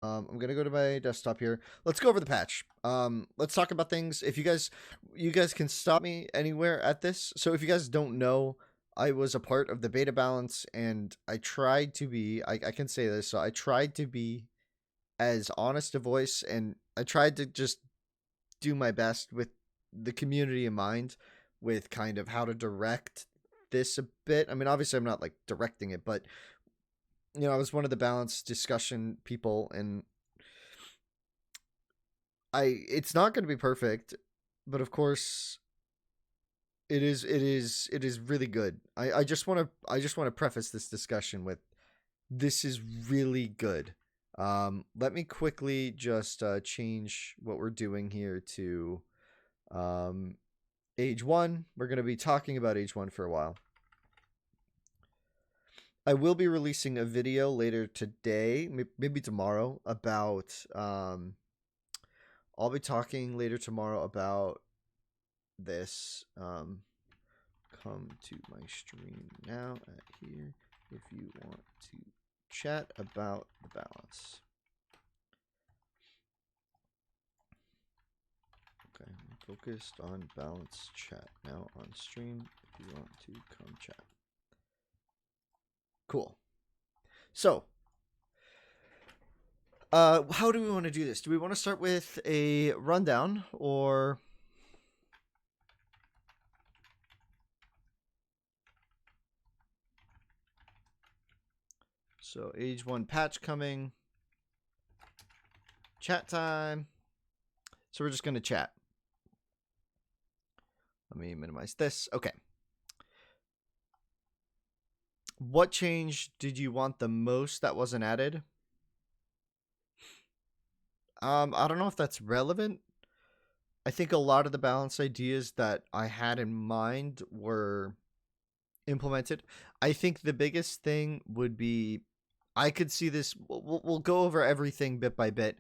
I'm gonna go to my desktop here. Let's go over the patch. Let's talk about things. If you guys can stop me anywhere at this. So if you guys don't know, I was a part of the beta balance, and I tried to be. I can say this. So I tried to be as honest a voice, and I tried to just do my best with the community in mind, with kind of how to direct this a bit. I mean, obviously, I'm not like directing it, but I was one of the balance discussion people, and it's not going to be perfect, but of course it is really good. I just want to preface this discussion with this is really good. Let me quickly just change what we're doing here to um age 1. We're going to be talking about age 1 for a while. I will be releasing a video later today, maybe tomorrow, about I'll be talking later tomorrow about this. Come to my stream now at here if you want to chat about the balance. Okay, I'm focused on balance chat now on stream if you want to come chat. Cool. So, how do we want to do this? Do we want to start with a rundown, or so age 1 patch coming, chat time. So we're just going to chat. Let me minimize this. Okay. What change did you want the most that wasn't added? I don't know if that's relevant. I think a lot of the balance ideas that I had in mind were implemented. I think the biggest thing would be, I could see this. We'll go over everything bit by bit,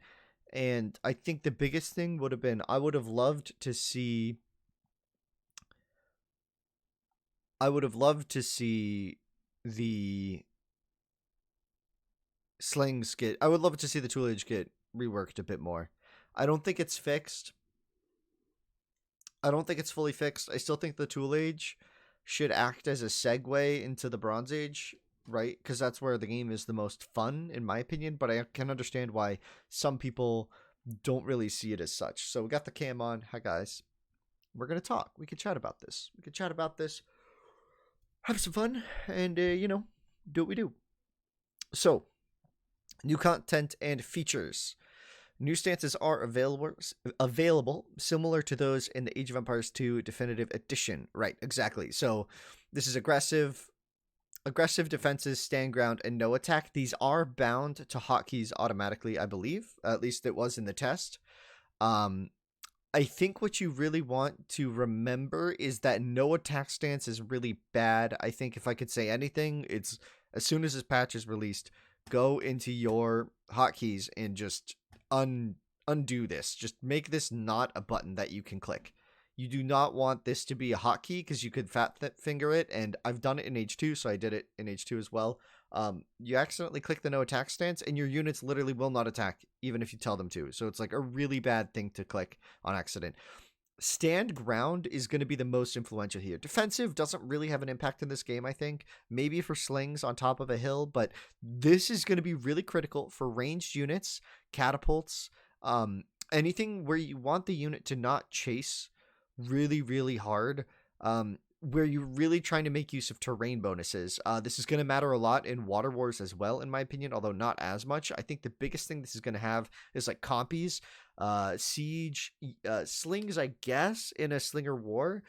and I think the biggest thing would have been, I would have loved to see. I would have loved to see the slings get. I would love to see the toolage get reworked a bit more. I don't think it's fixed. I don't think it's fully fixed. I still think the tool age should act as a segue into the Bronze Age, right? Because that's where the game is the most fun, in my opinion. But I can understand why some people don't really see it as such. So we got the cam on. Hi, guys. We're going to talk. We could chat about this. We could chat about this, have some fun, and, do what we do. So, new content and features. New stances are available, similar to those in the Age of Empires 2 Definitive Edition. Right, exactly. So this is aggressive defenses, stand ground, and no attack. These are bound to hotkeys automatically, I believe. At least it was in the test. I think what you really want to remember is that no attack stance is really bad. I think if I could say anything, it's as soon as this patch is released, go into your hotkeys and just undo this. Just make this not a button that you can click. You do not want this to be a hotkey because you could fat finger it, and I've done it in H2, so I did it in H2 as well. You accidentally click the no attack stance, and your units literally will not attack, even if you tell them to. So it's like a really bad thing to click on accident. Stand ground is going to be the most influential here. Defensive doesn't really have an impact in this game, I think. Maybe for slings on top of a hill, but this is going to be really critical for ranged units, catapults, anything where you want the unit to not chase really, really hard, where you're really trying to make use of terrain bonuses. This is going to matter a lot in Water Wars as well, in my opinion, although not as much. I think the biggest thing this is going to have is like compies, siege, slings, I guess, in a Slinger war.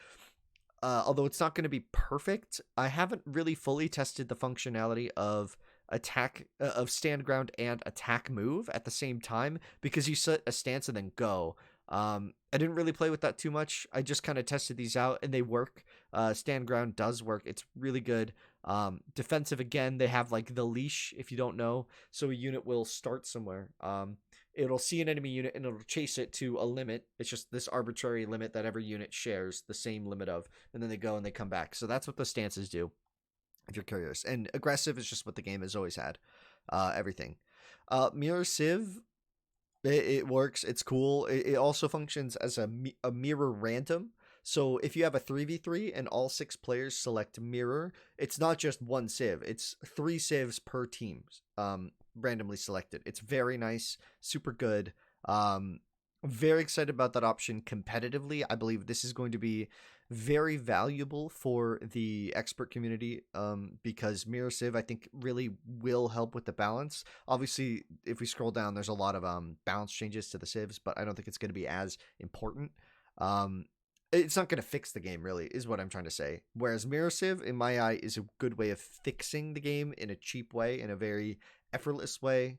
Although it's not going to be perfect. I haven't really fully tested the functionality of attack, of stand ground and attack move at the same time, because you set a stance and then go. I didn't really play with that too much. I just kind of tested these out, and they work. Stand ground does work. It's really good. Defensive, again, they have like the leash, if you don't know. So a unit will start somewhere. It'll see an enemy unit and it'll chase it to a limit. It's just this arbitrary limit that every unit shares the same limit of, and then they go and they come back. So that's what the stances do, if you're curious. And aggressive is just what the game has always had. Everything. Mirror Civ, it works. It's cool. It also functions as a mirror random. So if you have a 3v3 and all 6 players select mirror, it's not just one civ. It's 3 civs per team, randomly selected. It's very nice, super good. Very excited about that option competitively. I believe this is going to be very valuable for the expert community, because mirror civ I think really will help with the balance. Obviously, if we scroll down, there's a lot of balance changes to the civs, but I don't think it's going to be as important. It's not going to fix the game, really, is what I'm trying to say. Whereas mirror civ, in my eye, is a good way of fixing the game in a cheap way, in a very effortless way,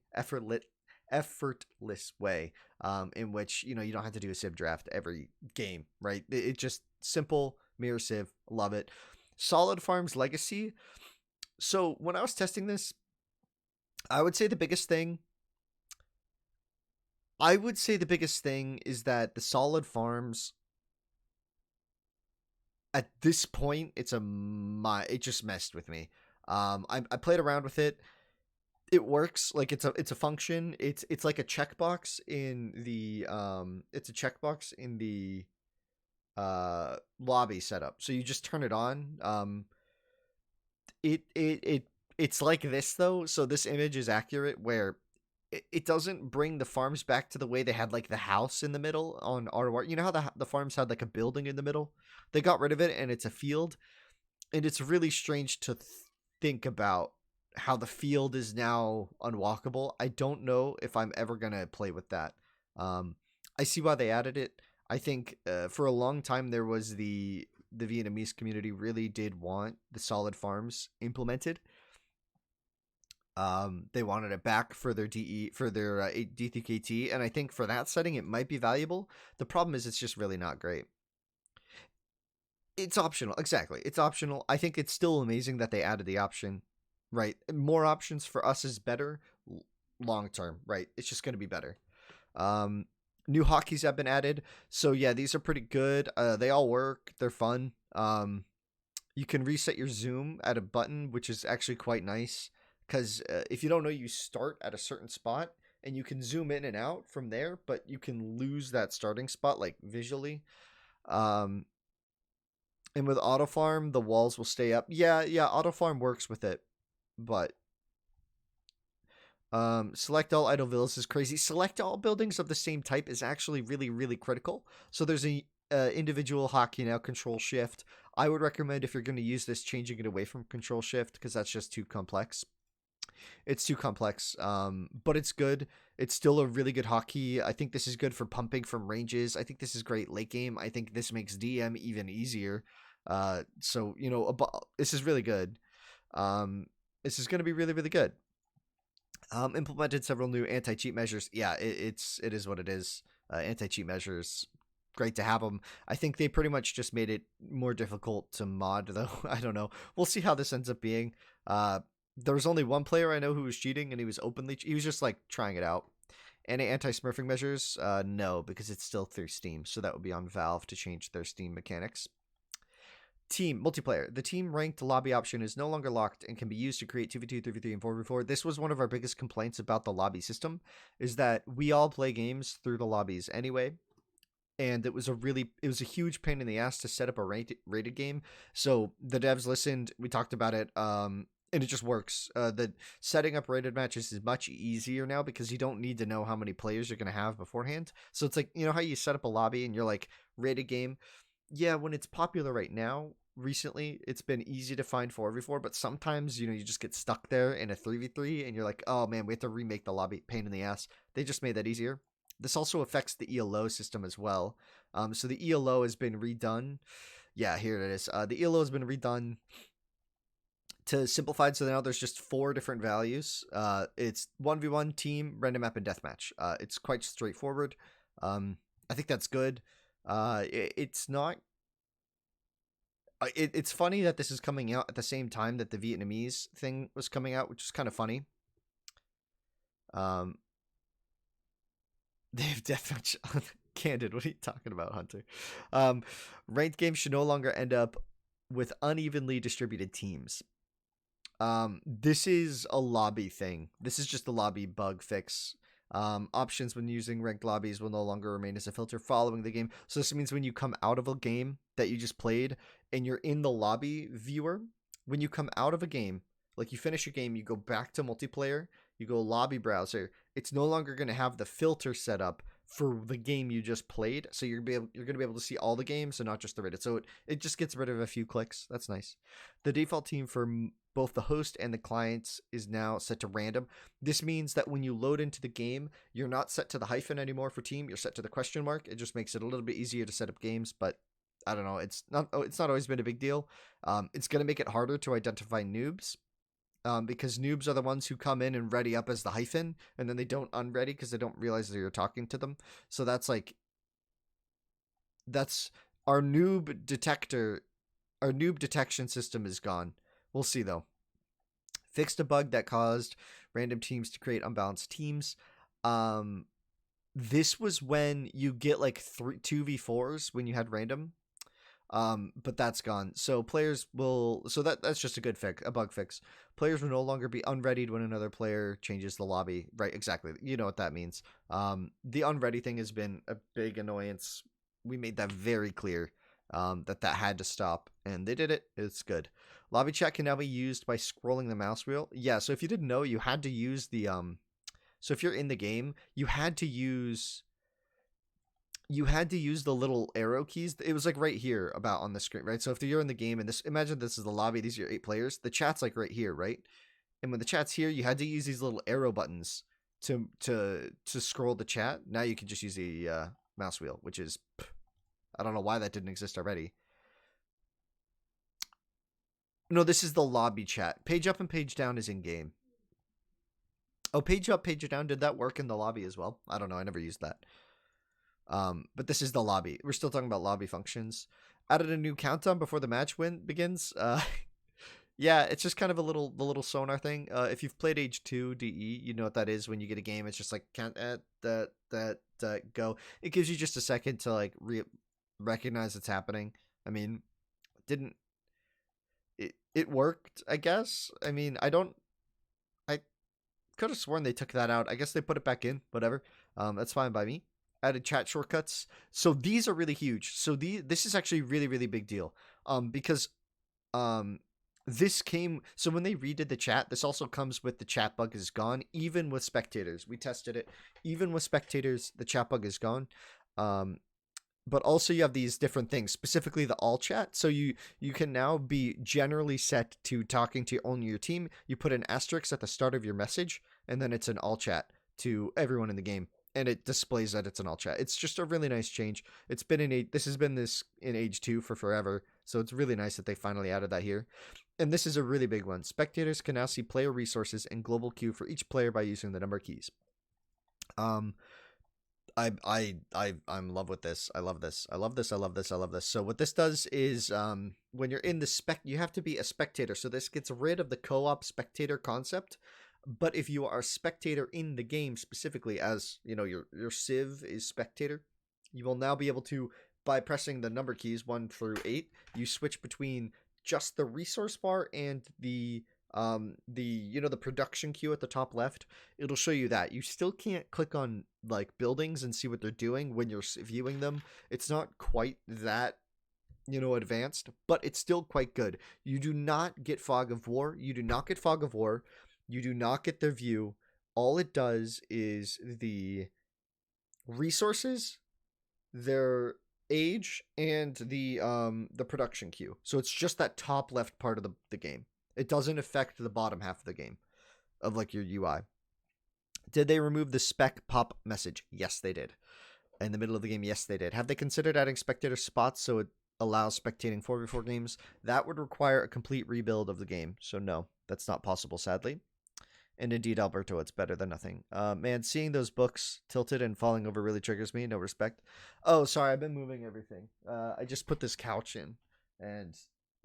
in which you don't have to do a civ draft every game, right? It just simple mirror civ, love it. Solid Farms Legacy. So when I was testing this, I would say the biggest thing is that the Solid Farms, at this point, it just messed with me. I played around with it. It works, like it's a function. It's like a checkbox in the lobby setup. So you just turn it on. It's like this though. So this image is accurate where it doesn't bring the farms back to the way they had, like the house in the middle on RWAR. You know how the farms had like a building in the middle? They got rid of it and it's a field. And it's really strange to think about how the field is now unwalkable. I don't know if I'm ever going to play with that. I see why they added it. I think for a long time there was the Vietnamese community really did want the solid farms implemented. They wanted it back for their D3KT, and I think for that setting it might be valuable. The problem is it's just really not great. It's optional. Exactly. It's optional. I think it's still amazing that they added the option, right? More options for us is better long term, right? It's just going to be better. New hotkeys have been added. So yeah, these are pretty good. They all work. They're fun. You can reset your zoom at a button, which is actually quite nice. Because if you don't know, you start at a certain spot and you can zoom in and out from there, but you can lose that starting spot, like visually. And with auto farm, the walls will stay up. Yeah, auto farm works with it, but select all idle villas is crazy. Select all buildings of the same type is actually really, really critical. So there's a individual hotkey now, control shift. I would recommend, if you're going to use this, changing it away from control shift, because that's just too complex. It's too complex, but it's good. It's still a really good hotkey. I think this is good for pumping from ranges. I think this is great late game. I think this makes DM even easier. So, this is really good. This is going to be really, really good. Implemented several new anti-cheat measures. Yeah, it is what it is. Anti-cheat measures, great to have them. I think they pretty much just made it more difficult to mod, though. I don't know. We'll see how this ends up being. There was only one player I know who was cheating, and he was just like trying it out. Any anti-smurfing measures? No, because it's still through Steam, so that would be on Valve to change their Steam mechanics. Team multiplayer. The team ranked lobby option is no longer locked and can be used to create 2v2, 3v3, and 4v4. This was one of our biggest complaints about the lobby system, is that we all play games through the lobbies anyway. And it was a huge pain in the ass to set up a rated game. So the devs listened. We talked about it. And it just works. The setting up rated matches is much easier now because you don't need to know how many players you're going to have beforehand. So it's like, how you set up a lobby and you're like, rated game. Yeah, when it's popular right now, recently, it's been easy to find 4v4, but sometimes, you just get stuck there in a 3v3 and you're like, oh man, we have to remake the lobby. Pain in the ass. They just made that easier. This also affects the ELO system as well. So the ELO has been redone. Yeah, here it is. The ELO has been redone to simplified, so now there's just 4 different values. It's 1v1, team, random map, and deathmatch. It's quite straightforward. I think that's good. It's not. It's funny that this is coming out at the same time that the Vietnamese thing was coming out, which is kind of funny. They have deathmatch. Candid, what are you talking about, Hunter? Ranked games should no longer end up with unevenly distributed teams. This is a lobby thing. This is just a lobby bug fix. Options when using ranked lobbies will no longer remain as a filter following the game. So this means when you come out of a game that you just played and you're in the lobby viewer, when you come out of a game, like you finish a game, you go back to multiplayer, you go lobby browser, it's no longer going to have the filter set up for the game you just played. So you're going to be able to see all the games and not just the rated. So it just gets rid of a few clicks. That's nice. The default team for both the host and the clients is now set to random. This means that when you load into the game, you're not set to the hyphen anymore for team. You're set to the question mark. It just makes it a little bit easier to set up games, but I don't know. It's not always been a big deal. It's going to make it harder to identify noobs. Because noobs are the ones who come in and ready up as the hyphen, and then they don't unready because they don't realize that you're talking to them. So that's our noob detector. Our noob detection system is gone. We'll see though. Fixed a bug that caused random teams to create unbalanced teams. This was when you get like 2v4s when you had random. But that's gone. So players will. So that's just a bug fix. Players will no longer be unreadied when another player changes the lobby. Right? Exactly. You know what that means. The unready thing has been a big annoyance. We made that very clear. That had to stop, and they did it. It's good. Lobby chat can now be used by scrolling the mouse wheel. Yeah. So if you didn't know, you had to use the So if you're in the game, you had to use the little arrow keys. It was like right here about on the screen, right? So if you're in the game and imagine this is the lobby, these are your 8 players, the chat's like right here, right? And when the chat's here, you had to use these little arrow buttons to scroll the chat. Now you can just use the mouse wheel, which is, I don't know why that didn't exist already. No, this is the lobby chat. Page up and page down is in game. Oh, page up, page down. Did that work in the lobby as well? I don't know. I never used that. But this is the lobby. We're still talking about lobby functions. Added a new countdown before the match begins. Yeah, it's just kind of the little sonar thing. If you've played Age 2 DE, you know what that is. When you get a game, it's just like count go. It gives you just a second to like recognize it's happening. I mean, it worked, I guess. I mean, I could have sworn they took that out. I guess they put it back in. Whatever. That's fine by me. Added chat shortcuts. So these are really huge. So this is actually really, really big deal. Because this came, so when they redid the chat, this also comes with the chat bug is gone, even with spectators. We tested it. Even with spectators, the chat bug is gone. But also you have these different things, specifically the all chat. So you can now be generally set to talking to only your team. You put an asterisk at the start of your message, and then it's an all chat to everyone in the game. And it displays that it's an all chat. It's just a really nice change. This has been in Age 2 for forever. So it's really nice that they finally added that here. And this is a really big one. Spectators can now see player resources and global queue for each player by using the number keys. I'm in love with this. I love this. So what this does is when you're in the you have to be a spectator. So this gets rid of the co-op spectator concept. But if you are a spectator in the game specifically, as you know, your Civ is spectator, you will now be able to, by pressing the number keys 1 through 8, you switch between just the resource bar and the production queue at the top left. It'll show you that. You still can't click on like buildings and see what they're doing when you're viewing them. It's not quite that advanced, but it's still quite good. You do not get Fog of War. You do not get their view. All it does is the resources, their age, and the production queue. So it's just that top left part of the game. It doesn't affect the bottom half of the game of like your UI. Did they remove the spec pop message? Yes, they did. In the middle of the game, yes, they did. Have they considered adding spectator spots so it allows spectating 4v4 games? That would require a complete rebuild of the game. So no, that's not possible, sadly. And indeed, Alberto, it's better than nothing. Man, seeing those books tilted and falling over really triggers me. No respect. Oh, sorry, I've been moving everything. I just put this couch in, and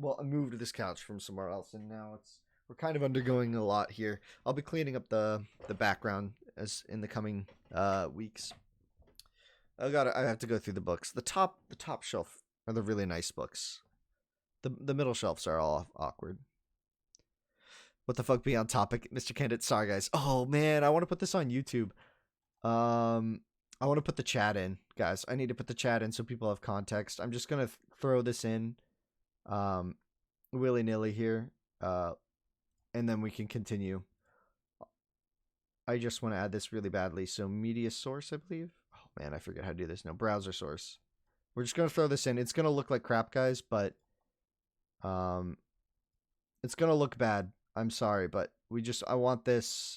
I moved this couch from somewhere else, and now we're kind of undergoing a lot here. I'll be cleaning up the background as in the coming weeks. I have to go through the books. The top shelf are the really nice books. The middle shelves are all awkward. What the fuck be on topic, Mr. Candid? Sorry, guys. Oh, man, I want to put this on YouTube. I want to put the chat in, guys. I need to put the chat in so people have context. I'm just going to throw this in willy-nilly here, and then we can continue. I just want to add this really badly. So media source, I believe. Oh, man, I forget how to do this. No, browser source. We're just going to throw this in. It's going to look like crap, guys, but it's going to look bad. I'm sorry, but I want this.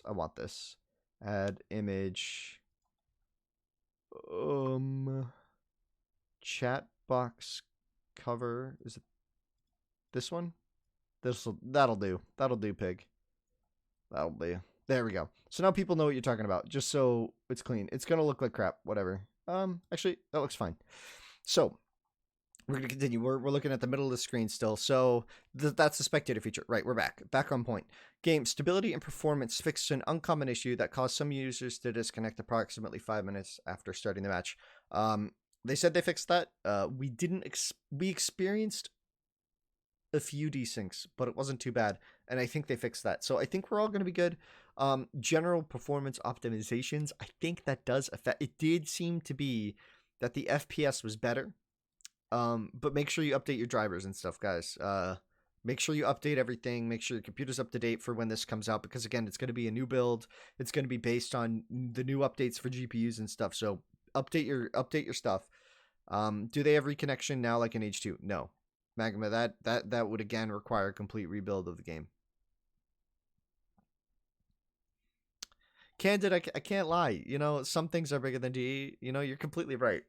Add image. Chat box cover. Is it this one? That'll do. That'll do, pig. That'll do. There we go. So now people know what you're talking about, just so it's clean. It's going to look like crap, whatever. Actually, that looks fine. So we're going to continue. We're looking at the middle of the screen still. So that's the spectator feature. Right, we're back. Back on point. Game stability and performance fixed an uncommon issue that caused some users to disconnect approximately 5 minutes after starting the match. They said they fixed that. We experienced a few desyncs, but it wasn't too bad. And I think they fixed that. So I think we're all going to be good. General performance optimizations, I think that does affect. It did seem to be that the FPS was better. But make sure you update your drivers and stuff, guys. Make sure you update everything. Make sure your computer's up to date for when this comes out, because again, it's going to be a new build. It's going to be based on the new updates for GPUs and stuff. So update your stuff. Do they have reconnection now like in H2? No. Magma, that would again require a complete rebuild of the game. Candid, I can't lie. You know, some things are bigger than DE. You know, you're completely right.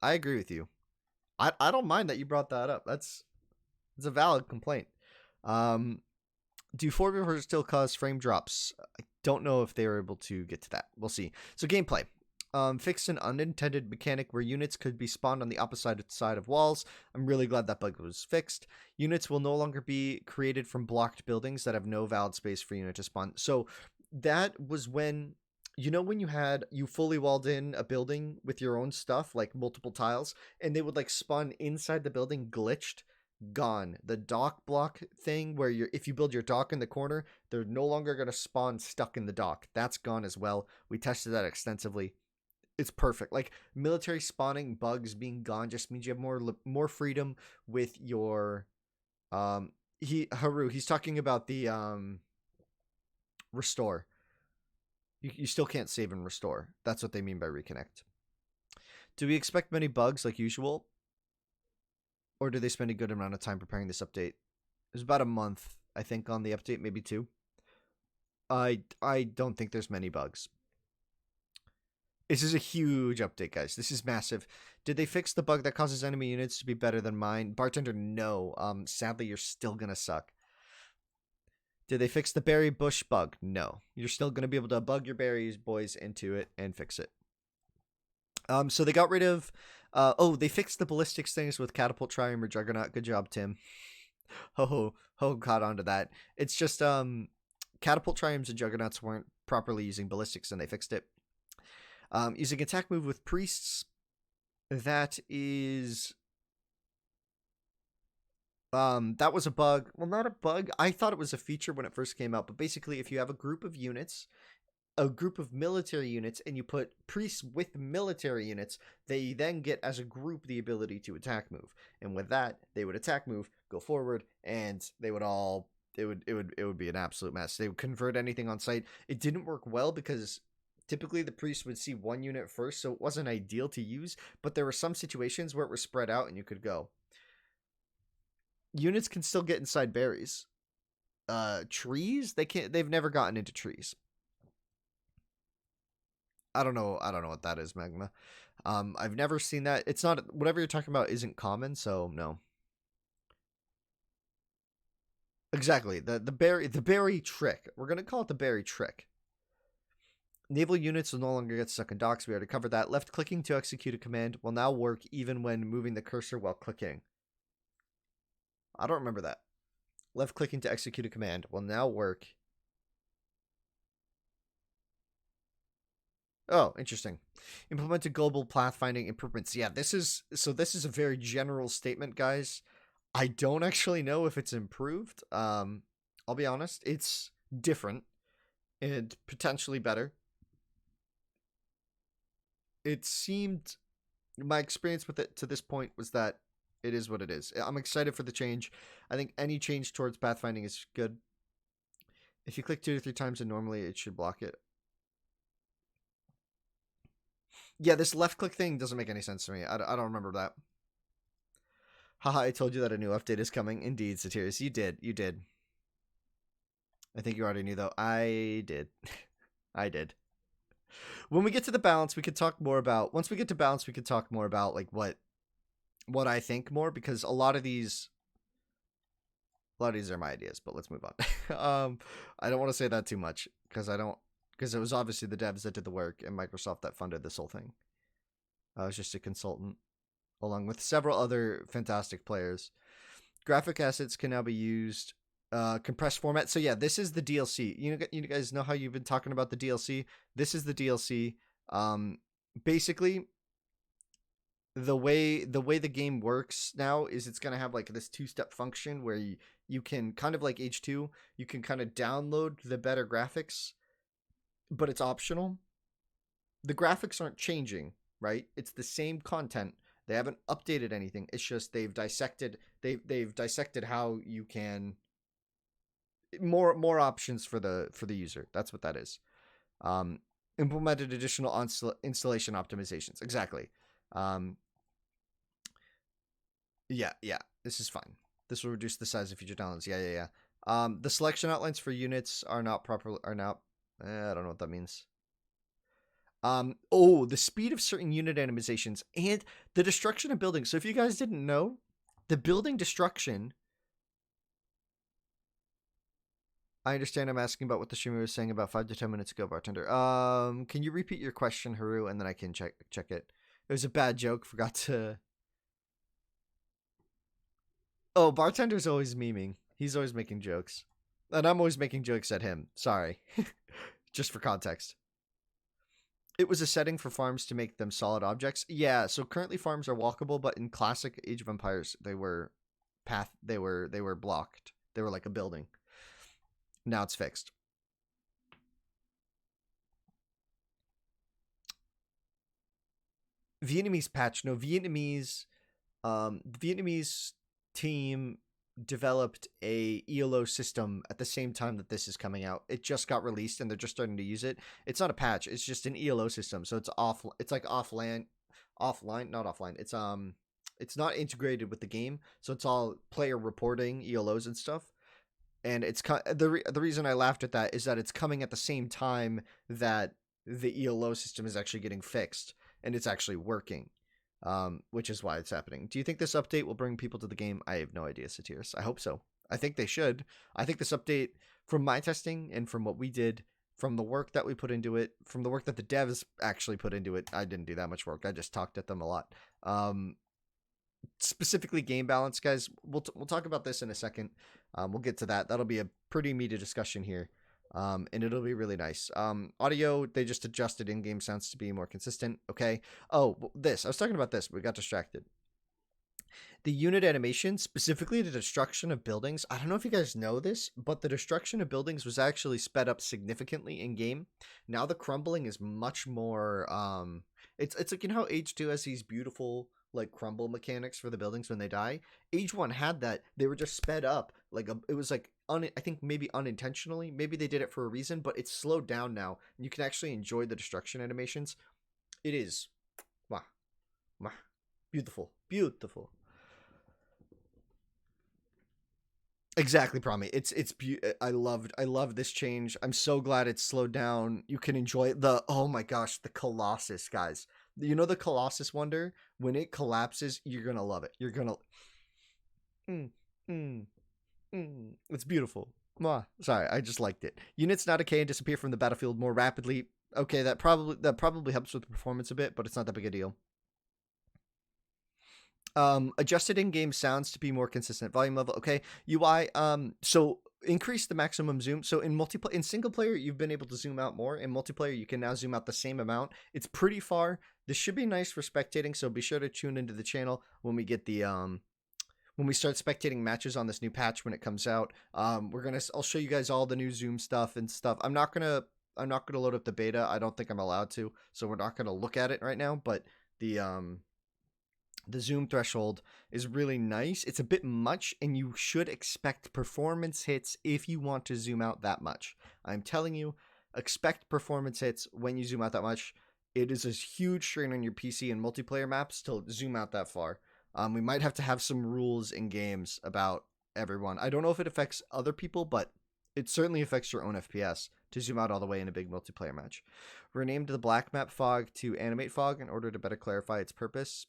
I agree with you. I don't mind that you brought that up. It's a valid complaint. Do 4v4 still cause frame drops? I don't know if they were able to get to that. We'll see. So gameplay. Fixed an unintended mechanic where units could be spawned on the opposite side of walls. I'm really glad that bug was fixed. Units will no longer be created from blocked buildings that have no valid space for unit to spawn. So that was when, you know, when you fully walled in a building with your own stuff, like multiple tiles, and they would like spawn inside the building glitched, gone. The dock block thing where if you build your dock in the corner, they're no longer going to spawn stuck in the dock. That's gone as well. We tested that extensively. It's perfect. Like military spawning bugs being gone just means you have more freedom with your he's talking about the restore. You still can't save and restore. That's what they mean by reconnect. Do we expect many bugs like usual? Or do they spend a good amount of time preparing this update? It was about a month, I think, on the update, maybe 2. I don't think there's many bugs. This is a huge update, guys. This is massive. Did they fix the bug that causes enemy units to be better than mine? Bartender, no. Sadly, you're still gonna suck. Did they fix the berry bush bug? No. You're still going to be able to bug your berries, boys, into it and fix it. So they got rid of... they fixed the ballistics things with Catapult, Triumph, or Juggernaut. Good job, Tim. Ho, caught onto that. It's just Catapult, Triumphs, and Juggernauts weren't properly using ballistics, and they fixed it. Using attack move with priests. That is... that was a bug. Well, not a bug. I thought it was a feature when it first came out, but basically if you have a group of units, a group of military units, and you put priests with military units, they then get as a group the ability to attack move. And with that, they would attack move, go forward, and they would all, it would be an absolute mess. They would convert anything on site. It didn't work well because typically the priest would see one unit first, so it wasn't ideal to use, but there were some situations where it was spread out and you could go. Units can still get inside berries. Trees? They've never gotten into trees. I don't know what that is, Magma. I've never seen that. It's not, whatever you're talking about isn't common, so no. Exactly. The berry trick. We're gonna call it the berry trick. Naval units will no longer get stuck in docks. We already covered that. Left clicking to execute a command will now work even when moving the cursor while clicking. I don't remember that. Left clicking to execute a command will now work. Oh, interesting. Implemented global pathfinding improvements. Yeah, this is a very general statement, guys. I don't actually know if it's improved. I'll be honest. It's different and potentially better. It seemed, my experience with it to this point was that it is what it is. I'm excited for the change. I think any change towards pathfinding is good. If you click 2 to 3 times and normally it should block it. Yeah, this left click thing doesn't make any sense to me. I don't remember that. Haha, I told you that a new update is coming. Indeed, Satirius. You did. You did. I think you already knew, though. I did. I did. When we get to the balance, we could talk more about... Once we get to balance, we could talk more about, like, what I think more, because a lot of these are my ideas, but let's move on. I don't want to say that too much, because it was obviously the devs that did the work and Microsoft that funded this whole thing. I was just a consultant, along with several other fantastic players. Graphic assets can now be used, compressed format. So yeah, this is the DLC. You guys know how you've been talking about the DLC? This is the DLC. Basically, the way the game works now is it's going to have like this 2-step function where you can kind of like H2, you can kind of download the better graphics, but it's optional. The graphics aren't changing, right? It's the same content. They haven't updated anything. It's just they've dissected how you can more options for the user. That's what that is. Implemented additional installation optimizations. Exactly. Yeah. This is fine. This will reduce the size of future downloads. Yeah. The selection outlines for units are not properly I don't know what that means. The speed of certain unit animations and the destruction of buildings. So if you guys didn't know, the building destruction. I understand I'm asking about what the streamer was saying about 5 to 10 minutes ago, bartender. Can you repeat your question, Haru, and then I can check it. It was a bad joke. Forgot to. Oh, bartender's always memeing. He's always making jokes. And I'm always making jokes at him. Sorry. Just for context. It was a setting for farms to make them solid objects. Yeah, so currently farms are walkable, but in classic Age of Empires, they were blocked. They were like a building. Now it's fixed. Vietnamese patch. No, Vietnamese team developed a ELO system at the same time that this is coming out. It just got released and they're just starting to use it. It's not a patch, it's just an ELO system. So it's like offline, not offline. It's not integrated with the game, so it's all player reporting ELOs and stuff. And it's the reason I laughed at that is that it's coming at the same time that the ELO system is actually getting fixed and it's actually working. Which is why it's happening. Do you think this update will bring people to the game? I have no idea, Satirius. I hope so. I think they should. I think this update, from my testing and from what we did, from the work that we put into it, from the work that the devs actually put into it, I didn't do that much work. I just talked at them a lot. Specifically game balance, guys. We'll talk about this in a second. We'll get to that. That'll be a pretty meaty discussion here. And it'll be really nice. Audio, they just adjusted in-game sounds to be more consistent. Okay. Oh, I was talking about this. We got distracted. The unit animation, specifically the destruction of buildings. I don't know if you guys know this, but the destruction of buildings was actually sped up significantly in game. Now the crumbling is much more. It's like, you know how Age 2 has these beautiful like crumble mechanics for the buildings when they die. Age 1 had that. They were just sped up. It was like I think maybe unintentionally. Maybe they did it for a reason, but it's slowed down now. And you can actually enjoy the destruction animations. It is beautiful. Exactly, Promi. I love this change. I'm so glad it's slowed down. You can enjoy it. Oh my gosh, the Colossus, guys. You know the Colossus Wonder? When it collapses, you're gonna love it. You're gonna It's beautiful. Sorry, I just liked it. Units now decay and disappear from the battlefield more rapidly. Okay, that probably helps with the performance a bit, but it's not that big a deal. Adjusted in-game sounds to be more consistent. Volume level. Okay. UI. So increase the maximum zoom. So in single player, you've been able to zoom out more. In multiplayer, you can now zoom out the same amount. It's pretty far. This should be nice for spectating. So be sure to tune into the channel when we get the when we start spectating matches on this new patch when it comes out. I'll show you guys all the new Zoom stuff and stuff. I'm not gonna load up the beta. I don't think I'm allowed to, so we're not gonna look at it right now. But the zoom threshold is really nice. It's a bit much, and you should expect performance hits if you want to zoom out that much. I'm telling you, expect performance hits when you zoom out that much. It is a huge strain on your PC and multiplayer maps to zoom out that far. We might have to have some rules in games about everyone. I don't know if it affects other people, but it certainly affects your own FPS to zoom out all the way in a big multiplayer match. Renamed the black map fog to animate fog in order to better clarify its purpose.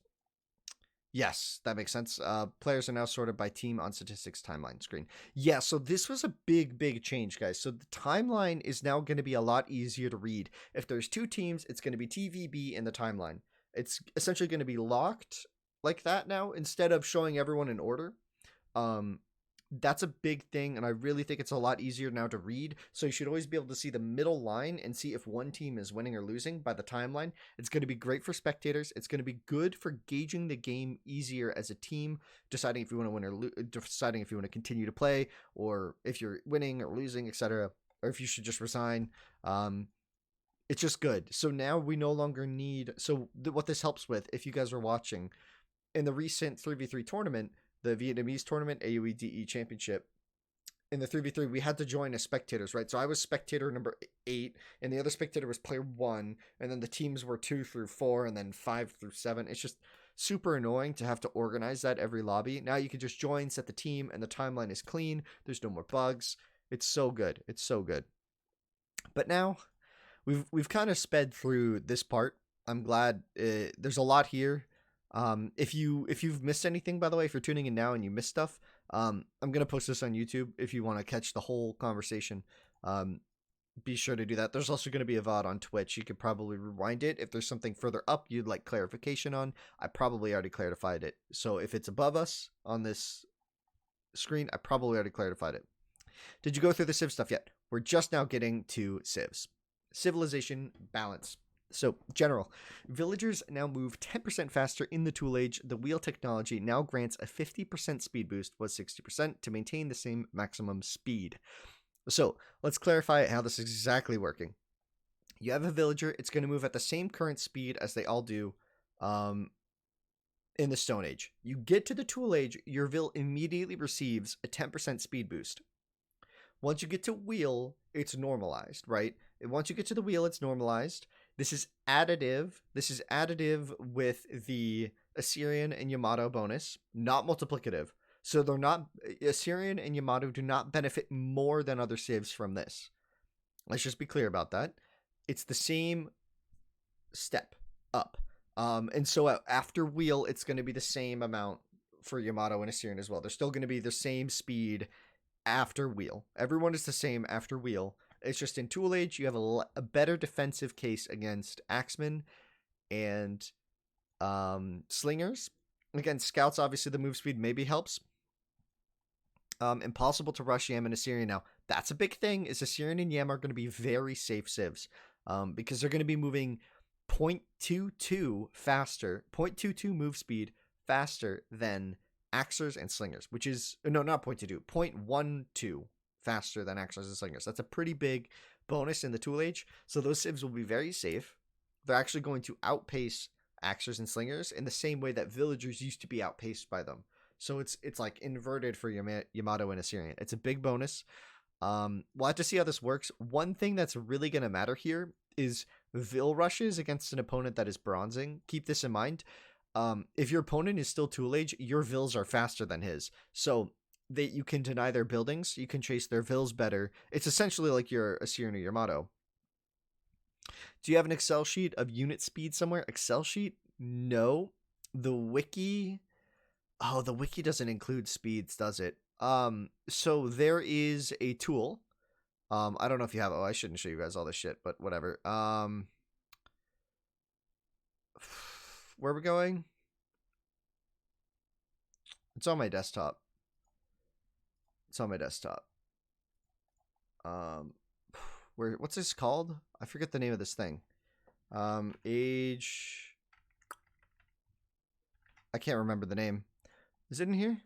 Yes, that makes sense. Players are now sorted by team on statistics timeline screen. Yeah, so this was a big change, guys. So the timeline is now going to be a lot easier to read. If there's two teams, it's going to be TVB in the timeline. It's essentially going to be locked like that now instead of showing everyone in order. That's a big thing, and I really think it's a lot easier now to read. So you should always be able to see the middle line and see if one team is winning or losing by the timeline. It's going to be great for spectators. It's going to be good for gauging the game easier as a team, deciding if you want to win or deciding if you want to continue to play, or if you're winning or losing, etc., or if you should just resign. It's just good. So now we no longer need. So what this helps with, if you guys were watching in the recent 3v3 tournament, the Vietnamese tournament, AUEDE Championship, in the 3v3, we had to join as spectators, right? So I was spectator number 8, and the other spectator was player 1, and then the teams were 2 through 4, and then 5 through 7. It's just super annoying to have to organize that every lobby. Now you can just join, set the team, and the timeline is clean. There's no more bugs. It's so good. It's so good. But now, we've kind of sped through this part. I'm glad there's a lot here. If you've missed anything, by the way, if you're tuning in now and you missed stuff, I'm gonna post this on YouTube if you want to catch the whole conversation. Be sure to do that. There's also gonna be a VOD on Twitch. You could probably rewind it if there's something further up you'd like clarification on. I probably already clarified it. So if it's above us on this screen, I probably already clarified it. Did you go through the Civ stuff yet? We're just now getting to Civs. Civilization balance. So, general. Villagers now move 10% faster in the tool age. The wheel technology now grants a 50% speed boost, was 60%, to maintain the same maximum speed. So, let's clarify how this is exactly working. You have a villager. It's going to move at the same current speed as they all do in the Stone Age. You get to the tool age, your vill immediately receives a 10% speed boost. Once you get to wheel, it's normalized, right? And once you get to the wheel, it's normalized. This is additive. This is additive with the Assyrian and Yamato bonus, not multiplicative. So they're not, Assyrian and Yamato do not benefit more than other civs from this. Let's just be clear about that. It's the same step up. And so after wheel, it's going to be the same amount for Yamato and Assyrian as well. They're still going to be the same speed after wheel. Everyone is the same after wheel. It's just in tool age, you have a better defensive case against axemen and slingers. Again, scouts, obviously the move speed maybe helps. Impossible to rush Yam and Assyrian now. That's a big thing, is Assyrian and Yam are going to be very safe civs. Because they're going to be moving 0.22 faster, 0.22 move speed faster than Axers and Slingers, which is, no, not 0.22, 0.12 faster than Axers and Slingers. That's a pretty big bonus in the tool age. So those civs will be very safe. They're actually going to outpace Axers and Slingers in the same way that villagers used to be outpaced by them. So it's like inverted for Yamato and Assyrian. It's a big bonus. We'll have to see how this works. One thing that's really going to matter here is Vill rushes against an opponent that is bronzing. Keep this in mind. If your opponent is still tool age, your Vills are faster than his. So you can deny their buildings. You can chase their Vills better. It's essentially like your Assyrian or Yamato. Do you have an Excel sheet of unit speed somewhere? Excel sheet? No. The wiki... Oh, the wiki doesn't include speeds, does it? So there is a tool. I don't know if you have... Oh, I shouldn't show you guys all this shit, but whatever. Where are we going? It's on my desktop. It's on my desktop. What's this called? I forget the name of this thing. Age... I can't remember the name. Is it in here?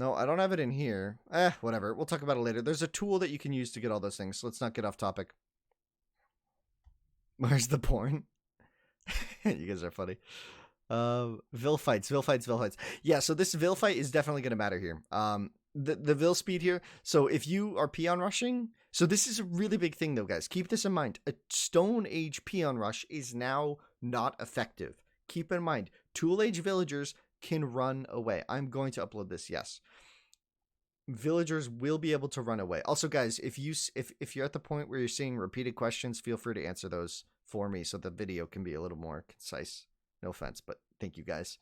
No, I don't have it in here. Whatever. We'll talk about it later. There's a tool that you can use to get all those things. So let's not get off topic. Where's the porn? You guys are funny. Vil fights. Yeah, so this Vil fight is definitely going to matter here. The Vil speed here. So if you are peon rushing, so this is a really big thing though, guys. Keep this in mind. A Stone Age peon rush is now not effective. Keep in mind, Tool Age villagers can run away. I'm going to upload this, yes. Villagers will be able to run away. Also, guys, if you're at the point where you're seeing repeated questions, feel free to answer those for me so the video can be a little more concise. No offense, but thank you guys.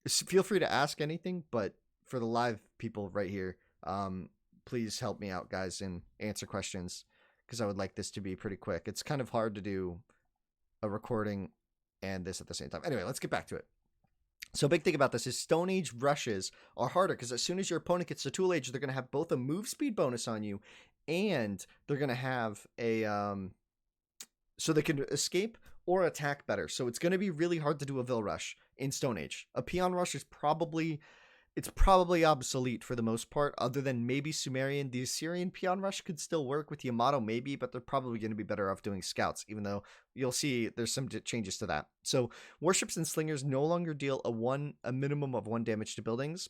Feel free to ask anything, but for the live people right here, please help me out, guys, and answer questions because I would like this to be pretty quick. It's kind of hard to do a recording and this at the same time. Anyway, let's get back to it. So big thing about this is Stone Age rushes are harder because as soon as your opponent gets to Tool Age, they're going to have both a move speed bonus on you and they're going to have a so they can escape or attack better. So it's going to be really hard to do a Vil rush in Stone Age. A peon rush is probably obsolete for the most part, other than maybe Sumerian. The Assyrian peon rush could still work with Yamato maybe, but they're probably going to be better off doing scouts, even though you'll see there's some changes to that. So warships and slingers no longer deal a minimum of 1 damage to buildings.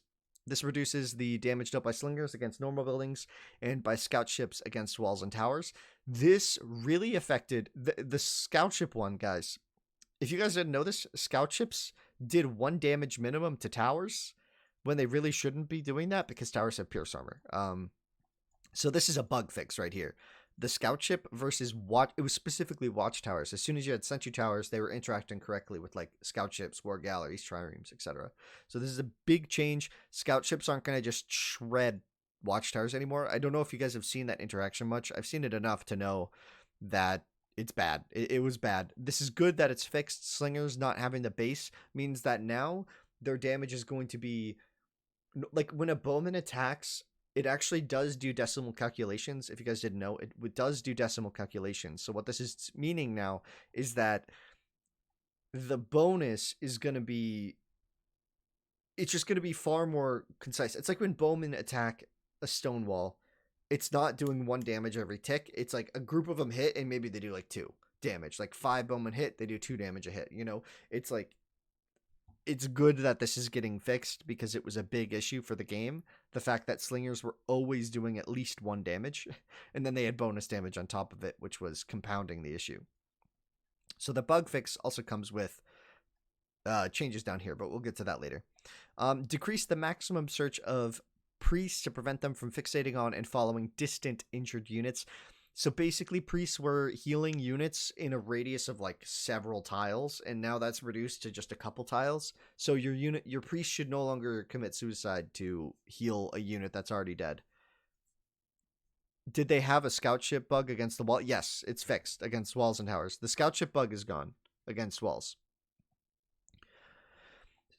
This reduces the damage dealt by slingers against normal buildings and by scout ships against walls and towers. This really affected the scout ship one, guys. If you guys didn't know this, scout ships did 1 damage minimum to towers when they really shouldn't be doing that because towers have pierce armor. So this is a bug fix right here. The scout ship versus it was specifically watchtowers. As soon as you had sentry towers, they were interacting correctly with like scout ships, war galleries, triremes, etc. So this is a big change. Scout ships aren't going to just shred watchtowers anymore. I don't know if you guys have seen that interaction much. I've seen it enough to know that it's bad. It was bad. This is good that it's fixed. Slingers not having the base means that now their damage is going to be like when a bowman attacks, it actually does do decimal calculations. If you guys didn't know, it does do decimal calculations. So what this is meaning now is that the bonus is going to be, it's just going to be far more concise. It's like when bowmen attack a stone wall, it's not doing 1 damage every tick. It's like a group of them hit and maybe they do like 2 damage. Like 5 bowmen hit, they do 2 damage a hit. You know, it's like, it's good that this is getting fixed because it was a big issue for the game. The fact that slingers were always doing at least 1 damage and then they had bonus damage on top of it, which was compounding the issue. So the bug fix also comes with changes down here, but we'll get to that later. Decrease the maximum search of priests to prevent them from fixating on and following distant injured units. So basically priests were healing units in a radius of like several tiles, and now that's reduced to just a couple tiles. So your priest should no longer commit suicide to heal a unit that's already dead. Did they have a scout ship bug against the wall? Yes, it's fixed against walls and towers. The scout ship bug is gone against walls.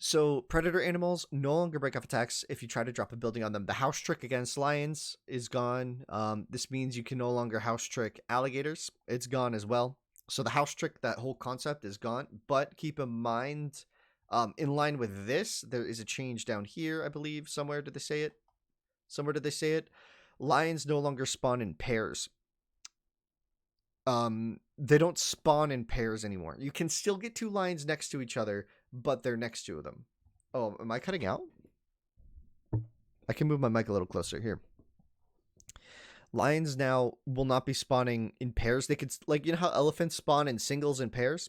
So predator animals no longer break off attacks if you try to drop a building on them. The house trick against lions is gone. This means you can no longer house trick alligators. It's gone as well. So the house trick, that whole concept is gone. But keep in mind, in line with this, there is a change down here, I believe. Somewhere did they say it? Lions no longer spawn in pairs. They don't spawn in pairs anymore. You can still get 2 lions next to each other, but they're next to them. Oh, am I cutting out? I can move my mic a little closer here. Lions now will not be spawning in pairs. They could, like, you know how elephants spawn in singles and pairs?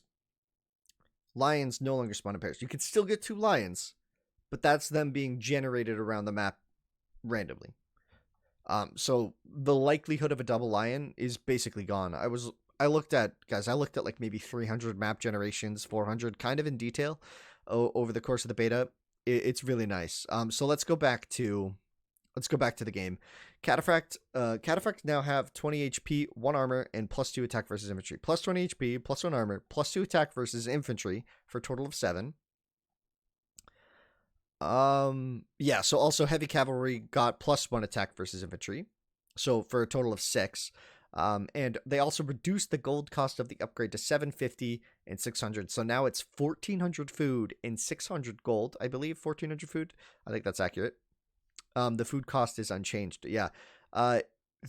Lions no longer spawn in pairs. You could still get 2 lions, but that's them being generated around the map randomly. So the likelihood of a double lion is basically gone. I looked at like maybe 300 map generations, 400 kind of in detail over the course of the beta. It's really nice. So let's go back to the game. Cataphract now have 20 HP, 1 armor, and +2 attack versus infantry. Plus 20 HP, +1 armor, +2 attack versus infantry for a total of 7. Yeah, so also heavy cavalry got +1 attack versus infantry. So for a total of 6. And they also reduced the gold cost of the upgrade to 750 and 600. So now it's 1,400 food and 600 gold, I believe. 1,400 food. I think that's accurate. The food cost is unchanged. Yeah. Uh,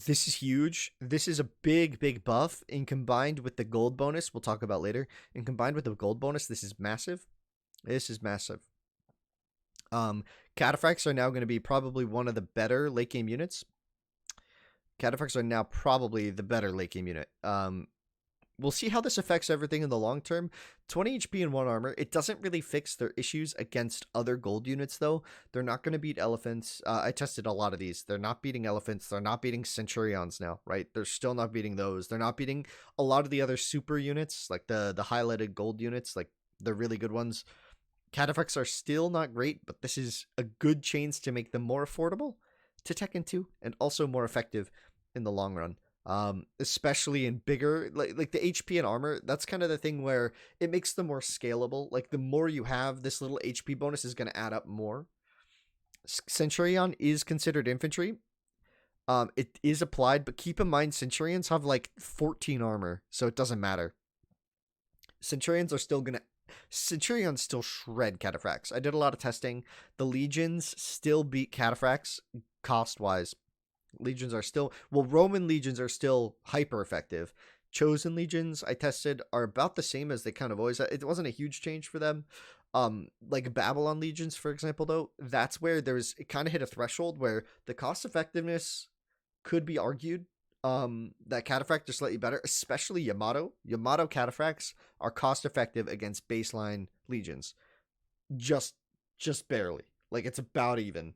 this is huge. This is a big, big buff. And combined with the gold bonus, we'll talk about later. And combined with the gold bonus, this is massive. This is massive. Cataphracts are now going to be probably one of the better late game units. Cataphracts are now probably the better late game unit. We'll see how this affects everything in the long term. 20 HP and 1 armor. It doesn't really fix their issues against other gold units, though. They're not going to beat elephants. I tested a lot of these. They're not beating elephants. They're not beating centurions now, right? They're still not beating those. They're not beating a lot of the other super units, like the highlighted gold units, like the really good ones. Cataphracts are still not great, but this is a good chance to make them more affordable to Tekken 2 and also more effective in the long run. Especially in bigger, like the HP and armor, that's kind of the thing where it makes them more scalable. Like the more you have, this little HP bonus is going to add up more. Centurion is considered infantry. It is applied, but keep in mind Centurions have like 14 armor, so it doesn't matter. Centurions still shred Cataphracts. I did a lot of testing. The Legions still beat Cataphracts cost-wise. Legions are still, well, Roman legions are still hyper effective. Chosen legions I tested are about the same as they kind of always. It wasn't a huge change for them. Like Babylon legions, for example, though, that's where it kind of hit a threshold where the cost effectiveness could be argued. That Cataphracts are slightly better, especially Yamato. Yamato Cataphracts are cost effective against baseline legions, just barely. Like it's about even.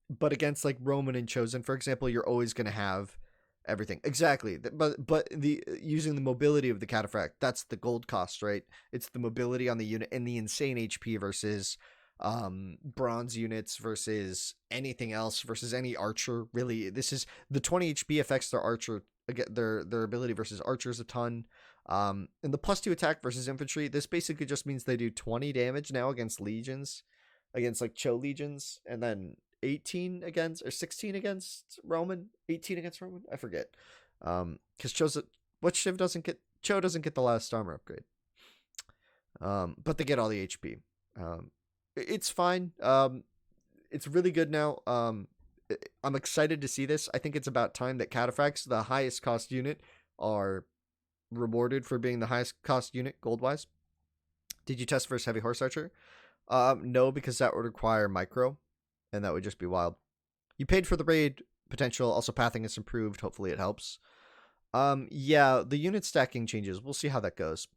But against like Roman and Chosen, for example, you're always going to have everything. Exactly. But the using the mobility of the Cataphract, that's the gold cost, right? It's the mobility on the unit and the insane HP versus bronze units versus anything else versus any archer. Really, this is the 20 HP affects their archer, their ability versus archers a ton. And the +2 attack versus infantry, this basically just means they do 20 damage now against legions, against like Cho legions, and then 18 against or 16 against Roman, 18 against Roman. I forget. Because Cho doesn't get the last armor upgrade. But they get all the HP. It's fine. It's really good now. I'm excited to see this. I think it's about time that Cataphracts, the highest cost unit, are rewarded for being the highest cost unit gold wise. Did you test versus Heavy Horse Archer? No, because that would require micro. And that would just be wild. You paid for the raid potential. Also, pathing is improved. Hopefully it helps. Yeah, the unit stacking changes. We'll see how that goes.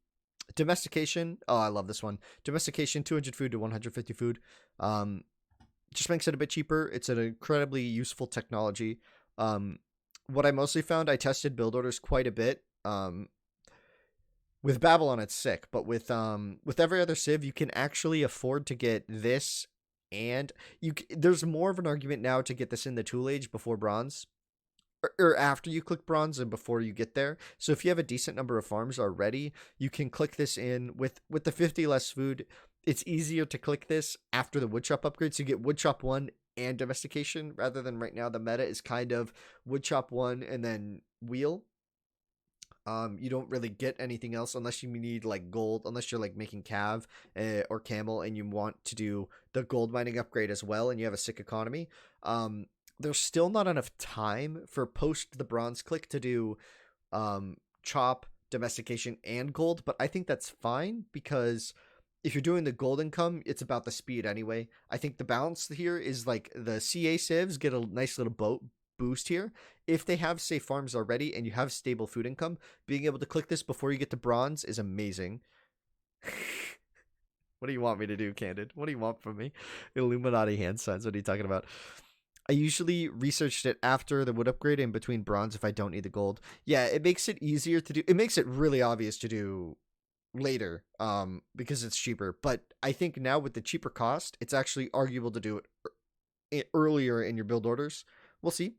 Domestication. Oh, I love this one. Domestication, 200 food to 150 food. Just makes it a bit cheaper. It's an incredibly useful technology. What I mostly found, I tested build orders quite a bit. With Babylon, it's sick. But with every other civ, you can actually afford to get this. And there's more of an argument now to get this in the Tool Age before Bronze, or after you click Bronze and before you get there. So if you have a decent number of farms already, you can click this in with the 50 less food. It's easier to click this after the Woodchop upgrade, so you get Woodchop 1 and Domestication, rather than right now the meta is kind of Woodchop 1 and then Wheel. You don't really get anything else unless you need like gold, unless you're like making Cav or Camel and you want to do the gold mining upgrade as well and you have a sick economy. There's still not enough time for post the bronze click to do chop, domestication, and gold, but I think that's fine because if you're doing the gold income, it's about the speed anyway. I think the balance here is like the CA civs get a nice little boost here. If they have safe farms already and you have stable food income, being able to click this before you get to bronze is amazing. What do you want me to do, Candid? What do you want from me? Illuminati hand signs. What are you talking about? I usually researched it after the wood upgrade in between bronze if I don't need the gold. Yeah, it makes it easier to do. It makes it really obvious to do later because it's cheaper. But I think now with the cheaper cost, it's actually arguable to do it earlier in your build orders. We'll see.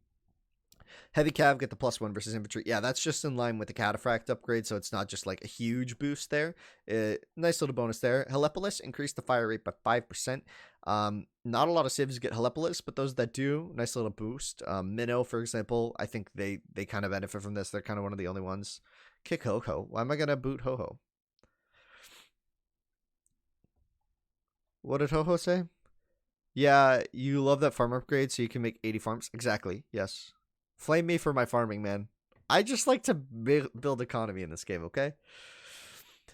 Heavy Cav get the +1 versus infantry. Yeah, that's just in line with the Cataphract upgrade, so it's not just like a huge boost there. Nice little bonus there. Helepolis increased the fire rate by 5%. Not a lot of civs get Helepolis, but those that do, nice little boost. Minnow, for example, I think they kind of benefit from this. They're kind of one of the only ones. Kick Ho-Ho. Why am I going to boot Ho-Ho? What did Ho-Ho say? Yeah, you love that farm upgrade so you can make 80 farms. Exactly. Yes. Flame me for my farming, man. I just like to build economy in this game, okay?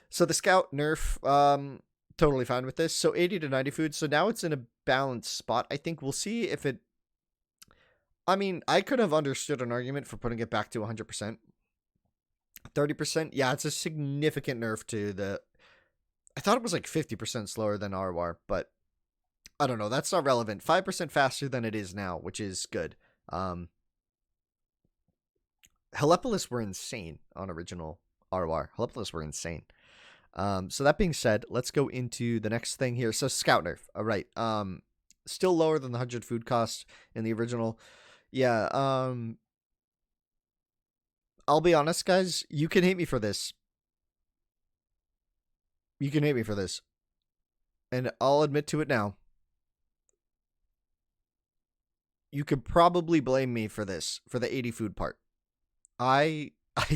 So the scout nerf, totally fine with this. So 80 to 90 food. So now it's in a balanced spot. I think we'll see if it. I mean, I could have understood an argument for putting it back to 100%. 30%. Yeah, it's a significant nerf to the. I thought it was like 50% slower than RWAR, but I don't know. That's not relevant. 5% faster than it is now, which is good. Helepolis were insane on original RWAR. Helepolis were insane. So that being said, let's go into the next thing here. So scout nerf. All right. Still lower than the 100 food cost in the original. Yeah. I'll be honest, guys. You can hate me for this. You can hate me for this. And I'll admit to it now. You could probably blame me for this, for the 80 food part. I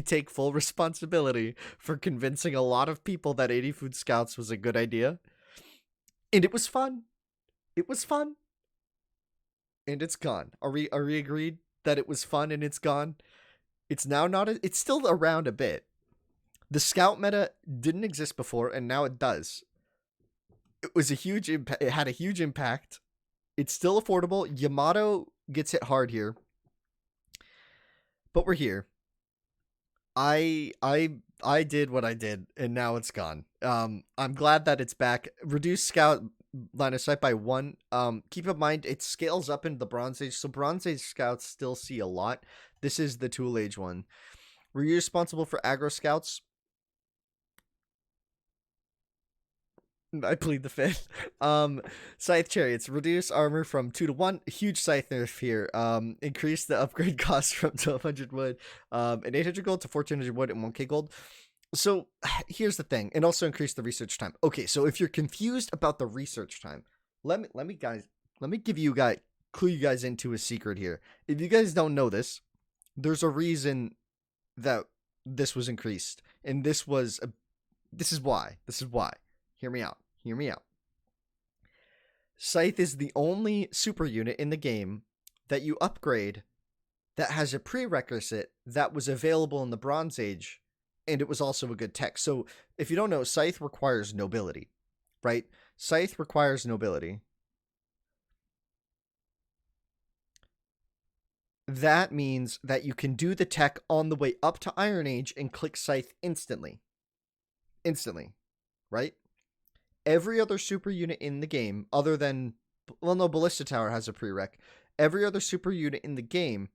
take full responsibility for convincing a lot of people that 80 food scouts was a good idea. And it was fun. It was fun. And it's gone. Are we agreed that it was fun and it's gone? It's now not it's still around a bit. The scout meta didn't exist before and now it does. It was a huge impact. It had a huge impact. It's still affordable. Yamato gets hit hard here. But we're here. I did what I did, and now it's gone. I'm glad that it's back. Reduce scout line of sight by 1. Keep in mind it scales up into the Bronze Age, so Bronze Age scouts still see a lot. This is the Tool Age one. Were you responsible for aggro scouts? I plead the fifth. Scythe chariots reduce armor from 2 to 1. Huge scythe nerf here. Increase the upgrade cost from 1200 wood, and 800 gold to 1400 wood and 1k gold. So here's the thing, and also increase the research time. Okay, so if you're confused about the research time, let me clue you guys into a secret here. If you guys don't know this, there's a reason that this was increased, and this is why. Hear me out. Scythe is the only super unit in the game that you upgrade that has a prerequisite that was available in the Bronze Age, and it was also a good tech. So if you don't know, Scythe requires nobility, right? Scythe requires nobility. That means that you can do the tech on the way up to Iron Age and click Scythe instantly. Right? Every other super unit in the game, other than, well, no, Ballista Tower has a prereq. Every other super unit in the game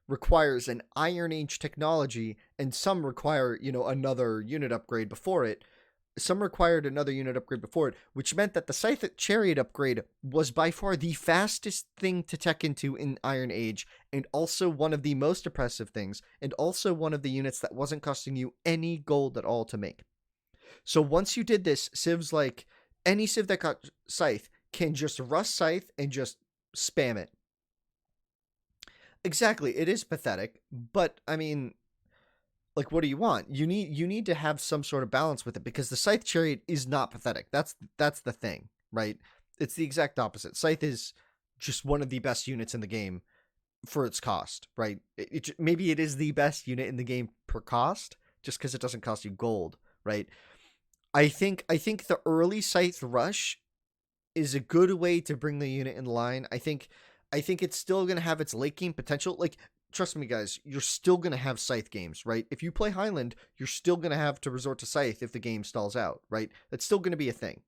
requires an Iron Age technology, and some require, another unit upgrade before it. Some required another unit upgrade before it, which meant that the Scythe Chariot upgrade was by far the fastest thing to tech into in Iron Age, and also one of the most oppressive things, and also one of the units that wasn't costing you any gold at all to make. So once you did this, civs like any civ that got Scythe can just rust Scythe and just spam it. Exactly, it is pathetic, but I mean, like, what do you want? You need to have some sort of balance with it, because the Scythe Chariot is not pathetic. That's the thing, right? It's the exact opposite. Scythe is just one of the best units in the game for its cost, right? Maybe it is the best unit in the game per cost, just because it doesn't cost you gold, right? I think the early Scythe rush is a good way to bring the unit in line. I think it's still going to have its late game potential. Like, trust me, guys, you're still going to have Scythe games, right? If you play Highland, you're still going to have to resort to Scythe if the game stalls out, right? That's still going to be a thing.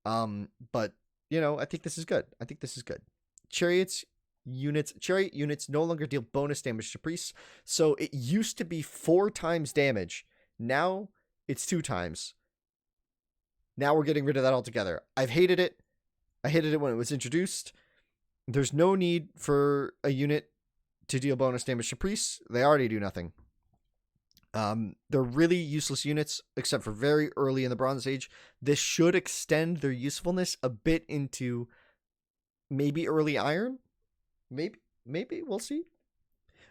But, I think this is good. Chariot units no longer deal bonus damage to priests. So it used to be 4 times damage. Now it's 2 times. Now we're getting rid of that altogether. I've hated it. I hated it when it was introduced. There's no need for a unit to deal bonus damage to priests. They already do nothing. They're really useless units, except for very early in the Bronze Age. This should extend their usefulness a bit into maybe early Iron. Maybe, we'll see.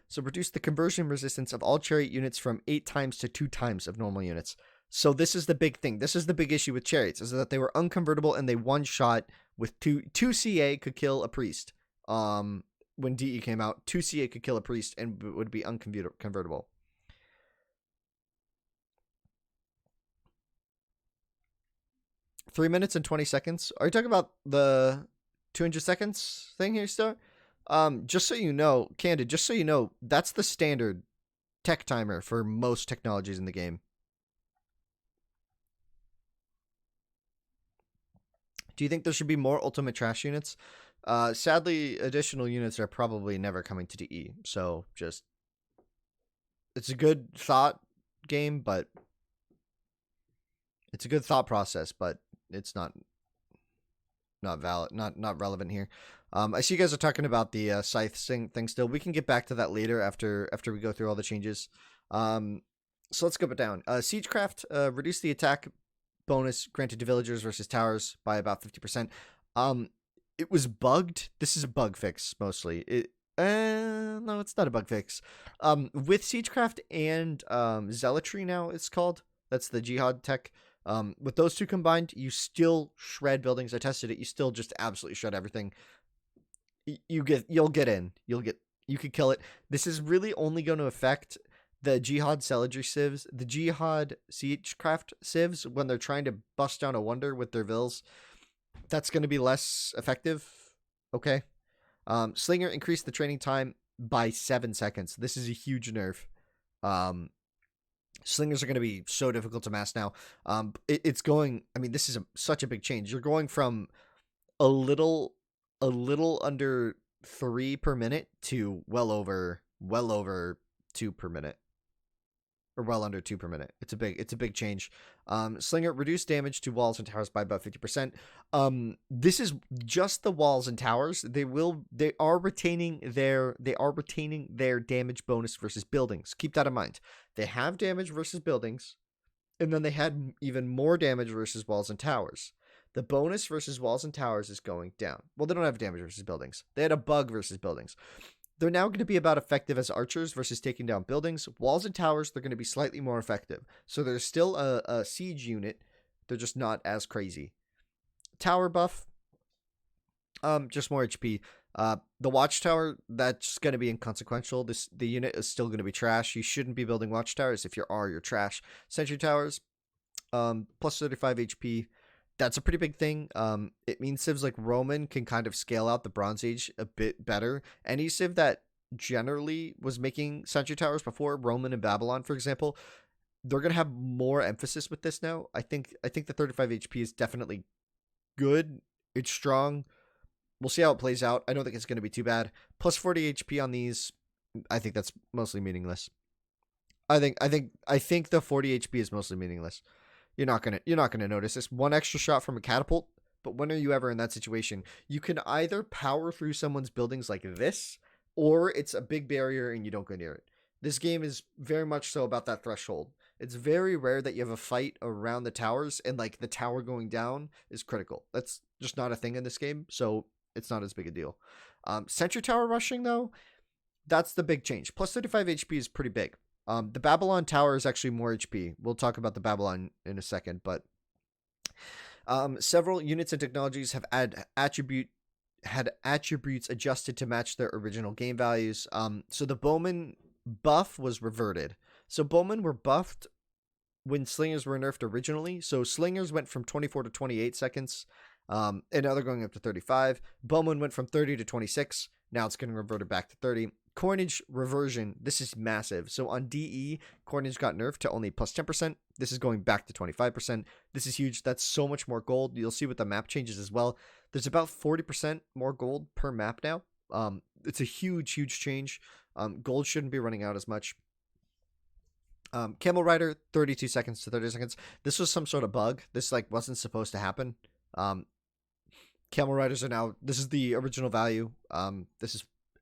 So reduce the conversion resistance of all chariot units from 8 times to 2 times of normal units. So this is the big thing. This is the big issue with chariots, is that they were unconvertible and they one shot with two CA could kill a priest. When DE came out, 2 CA could kill a priest and would be unconvertible. $3 minutes and 20 seconds. Are you talking about the 200 seconds thing here, Star? Just so you know, Candid, just so you know, that's the standard tech timer for most technologies in the game. Do you think there should be more ultimate trash units? Sadly, additional units are probably never coming to DE. So just, it's a good thought game, but it's a good thought process, but it's not valid, not relevant here. I see you guys are talking about the scythe thing still. We can get back to that later after we go through all the changes. So let's go down. Siegecraft reduced the attack bonus granted to villagers versus towers by about 50%. It was bugged. This is a bug fix mostly. No, it's not a bug fix. With Siegecraft and Zealotry now it's called. That's the Jihad tech. With those two combined, you still shred buildings. I tested it. You still just absolutely shred everything. You could kill it. This is really only going to affect the Jihad Celadry civs, the Jihad Siegecraft civs when they're trying to bust down a wonder with their vills. That's going to be less effective. Okay. Slinger increased the training time by 7 seconds. This is a huge nerf. Slingers are going to be so difficult to mass now. It's going, I mean, this is such a big change. You're going from a little under 3 per minute to well over 2 per minute. Or well under 2 per minute. It's a big change. Slinger reduced damage to walls and towers by about 50%. This is just the walls and towers. They are retaining their damage bonus versus buildings. Keep that in mind. They have damage versus buildings, and then they had even more damage versus walls and towers. The bonus versus walls and towers is going down. Well, they don't have damage versus buildings. They had a bug versus buildings. They're now going to be about effective as archers versus taking down buildings. Walls and towers, they're going to be slightly more effective. So there's still a siege unit. They're just not as crazy. Tower buff, just more HP. The watchtower, that's going to be inconsequential. The unit is still going to be trash. You shouldn't be building watchtowers. If you're trash. Sentry towers, plus 35 HP. That's a pretty big thing. It means civs like Roman can kind of scale out the Bronze Age a bit better. Any civ that generally was making sentry towers before, Roman and Babylon, for example, they're going to have more emphasis with this now. I think the 35 HP is definitely good. It's strong. We'll see how it plays out. I don't think it's going to be too bad. Plus 40 HP on these, I think that's mostly meaningless. I think the 40 HP is mostly meaningless. You're not gonna notice this. One extra shot from a catapult, but when are you ever in that situation? You can either power through someone's buildings like this, or it's a big barrier and you don't go near it. This game is very much so about that threshold. It's very rare that you have a fight around the towers and like the tower going down is critical. That's just not a thing in this game, so it's not as big a deal. Sentry tower rushing though, that's the big change. Plus 35 HP is pretty big. The Babylon tower is actually more HP. We'll talk about the Babylon in a second, but several units and technologies have had attributes adjusted to match their original game values. So the Bowman buff was reverted. So Bowman were buffed when Slingers were nerfed originally. So Slingers went from 24 to 28 seconds, and now they're going up to 35. Bowman went from 30 to 26. Now it's getting reverted back to 30. Coinage reversion, this is massive. So on DE, coinage got nerfed to only plus 10%. This is going back to 25%. This is huge. That's so much more gold. You'll see with the map changes as well. There's about 40% more gold per map now. It's a huge change. Gold shouldn't be running out as much. Camel Rider, 32 seconds to 30 seconds. This was some sort of bug. This like wasn't supposed to happen. Camel Riders are now, this is the original value.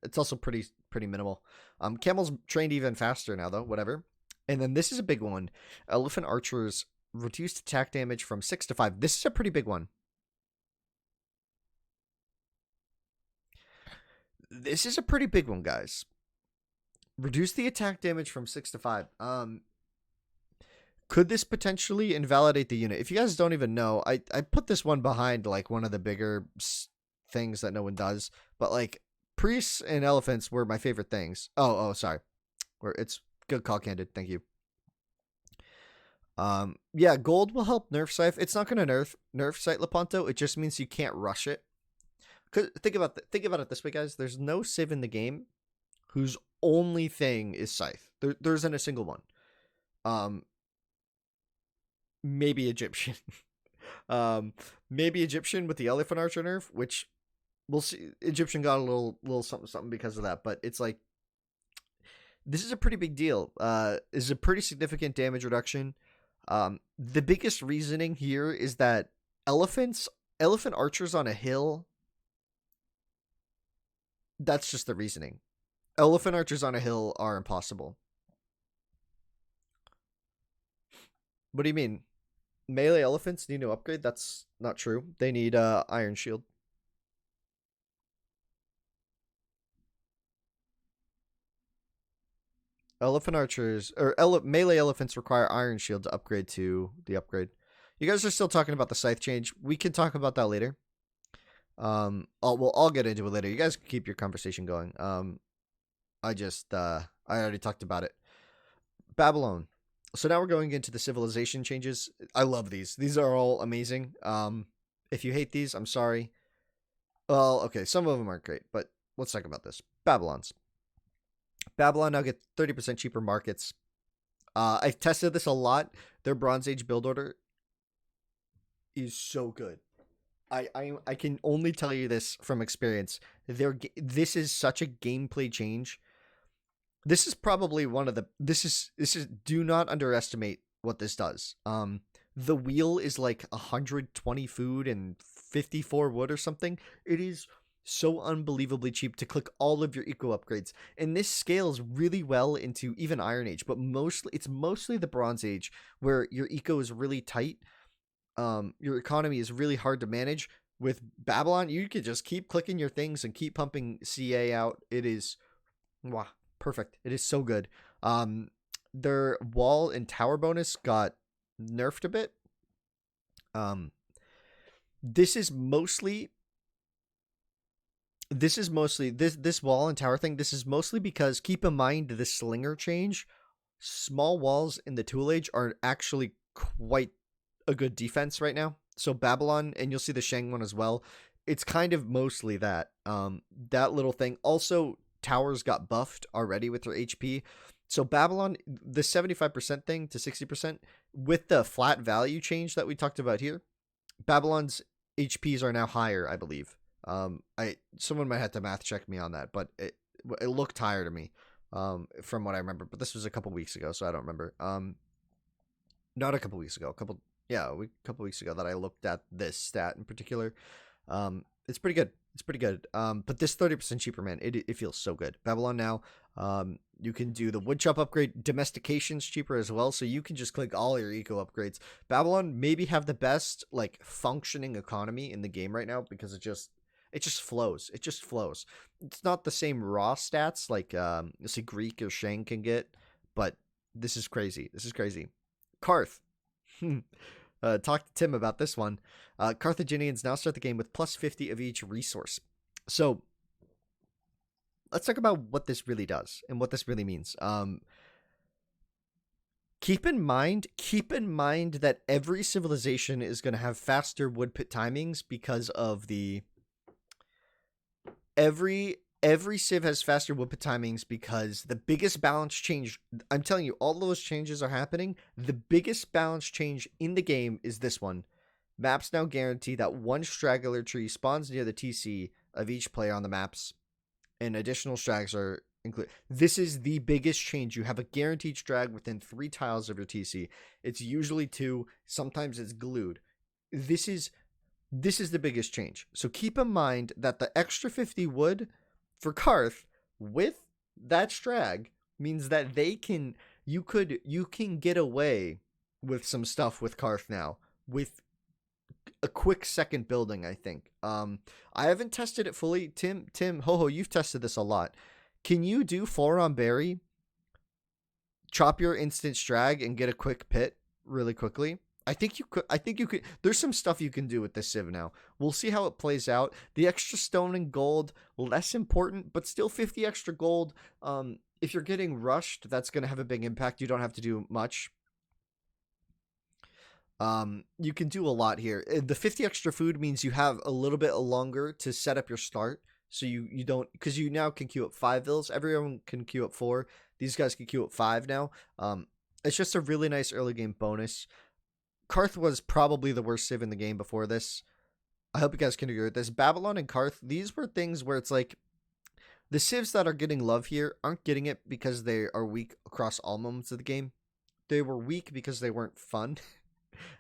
It's also pretty minimal. Camel's trained even faster now though, whatever. And then this is a big one. Elephant Archers reduced attack damage from 6 to 5. This is a pretty big one. This is a pretty big one, guys. Reduce the attack damage from 6 to 5. Could this potentially invalidate the unit? If you guys don't even know, I put this one behind like one of the bigger things that no one does, but like priests and elephants were my favorite things. Sorry. It's good call, Candid. Thank you. Yeah, gold will help nerf Scythe. It's not gonna nerf Scythe Lepanto. It just means you can't rush it. Cause think about it this way, guys. There's no civ in the game whose only thing is Scythe. There isn't a single one. Maybe Egyptian. Maybe Egyptian with the elephant archer nerf, which we'll see. Egyptian got a little something because of that, but it's like this is a pretty big deal. This is a pretty significant damage reduction. The biggest reasoning here is that elephant archers on a hill. That's just the reasoning. Elephant archers on a hill are impossible. What do you mean? Melee elephants need to upgrade? That's not true. They need Iron Shield. Elephant archers or melee elephants require Iron Shield to upgrade to the upgrade. You guys are still talking about the scythe change. We can talk about that later. I'll get into it later. You guys can keep your conversation going. I already talked about it. Babylon. So now we're going into the civilization changes. I love these. These are all amazing. If you hate these, I'm sorry. Well, okay, some of them aren't great, but let's talk about this. Babylon now get 30% cheaper markets. I've tested this a lot. Their Bronze Age build order is so good. I can only tell you this from experience. This is such a gameplay change. This is probably one of the this is do not underestimate what this does. The wheel is like 120 food and 54 wood or something. It is so unbelievably cheap to click all of your eco upgrades, and this scales really well into even Iron Age, but it's mostly the Bronze Age where your eco is really tight. Your economy is really hard to manage. With Babylon, you could just keep clicking your things and keep pumping CA out. It is perfect. It is so good. Their wall and tower bonus got nerfed a bit. This wall and tower thing. This is mostly because, keep in mind, the Slinger change. Small walls in the Tool Age are actually quite a good defense right now. So Babylon, and you'll see the Shang one as well, it's kind of mostly that little thing. Also, towers got buffed already with their HP. So Babylon, the 75% thing to 60%, with the flat value change that we talked about here, Babylon's HPs are now higher, I believe. Someone might have to math check me on that, but it looked higher to me from what I remember. But this was a couple weeks ago, so I don't remember. Not a couple weeks ago, a couple weeks ago that I looked at this stat in particular. It's pretty good. But this 30% cheaper, man, it feels so good. Babylon now, you can do the wood chop upgrade. Domestication's cheaper as well, so you can just click all your eco upgrades. Babylon maybe have the best like functioning economy in the game right now because it just flows. It just flows. It's not the same raw stats like say Greek or Shang can get, but this is crazy. Karth. Talk to Tim about this one. Carthaginians now start the game with plus 50 of each resource. So let's talk about what this really does and what this really means. Keep in mind that every civilization is going to have faster wood pit timings because of the every civ has faster wood pit timings because the biggest balance change, I'm telling you, all those changes are happening. The biggest balance change in the game is this one. Maps now guarantee that one straggler tree spawns near the TC of each player on the maps, and additional strags are included. This is the biggest change. You have a guaranteed strag within 3 tiles of your TC. It's usually 2. Sometimes it's glued. This is the biggest change. So keep in mind that the extra 50 wood for Karth with that strag means that you can get away with some stuff with Karth now with a quick second building, I think. I haven't tested it fully. Tim, Ho, you've tested this a lot. Can you do 4 on berry, chop your instant strag, and get a quick pit really quickly. I think you could. I think you could. There's some stuff you can do with this Civ now. We'll see how it plays out. The extra stone and gold, less important, but still 50 extra gold. If you're getting rushed, that's going to have a big impact. You don't have to do much. You can do a lot here. The 50 extra food means you have a little bit longer to set up your start. So you don't, because you now can queue up 5 vills. Everyone can queue up 4. These guys can queue up 5 now. It's just a really nice early game bonus. Karth was probably the worst Civ in the game before this. I hope you guys can agree with this. Babylon and Karth, these were things where it's like, the Civs that are getting love here aren't getting it because they are weak across all moments of the game. They were weak because they weren't fun.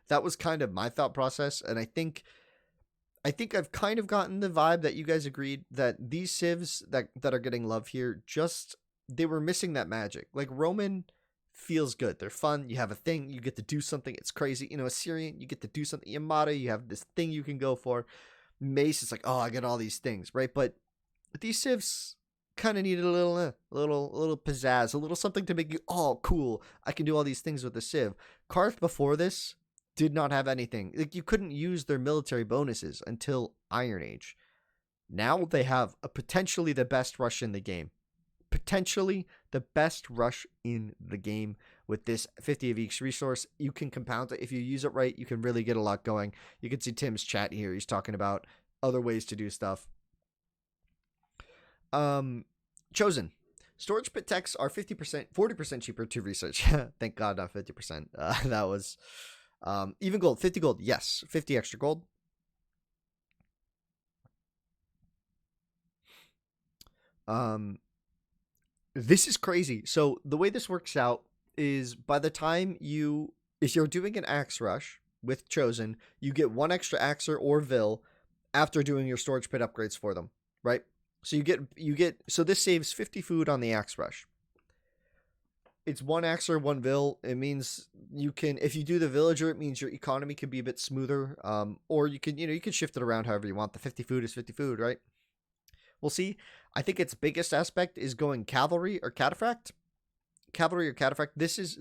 That was kind of my thought process, and I think I've kind of gotten the vibe that you guys agreed that these Civs that are getting love here, just they were missing that magic. Like Roman feels good. They're fun. You have a thing. You get to do something. It's crazy. Assyrian, you get to do something. Yamato, you have this thing you can go for. Mace is like, oh, I get all these things, right? But these Civs kind of needed a little pizzazz, a little something to make you, oh, cool. I can do all these things with the Civ. Karth before this did not have anything. Like, you couldn't use their military bonuses until Iron Age. Now they have a potentially the best rush in the game. Potentially the best rush in the game with this 50 of each resource. You can compound it. If you use it right, you can really get a lot going. You can see Tim's chat here. He's talking about other ways to do stuff. Chosen. Storage pit techs are 50%, 40% cheaper to research. Thank God, not 50%. That was even gold, 50 gold. Yes, 50 extra gold. This is crazy. So the way this works out is by the time if you're doing an axe rush with Chosen, you get 1 extra axer or vill after doing your storage pit upgrades for them, right? So you get so this saves 50 food on the axe rush. It's 1 axer, 1 vill. It means you can, if you do the villager, it means your economy can be a bit smoother. Or you can shift it around however you want. The 50 food is 50 food, right? We'll see. I think its biggest aspect is going cavalry or cataphract. Cavalry or cataphract. This is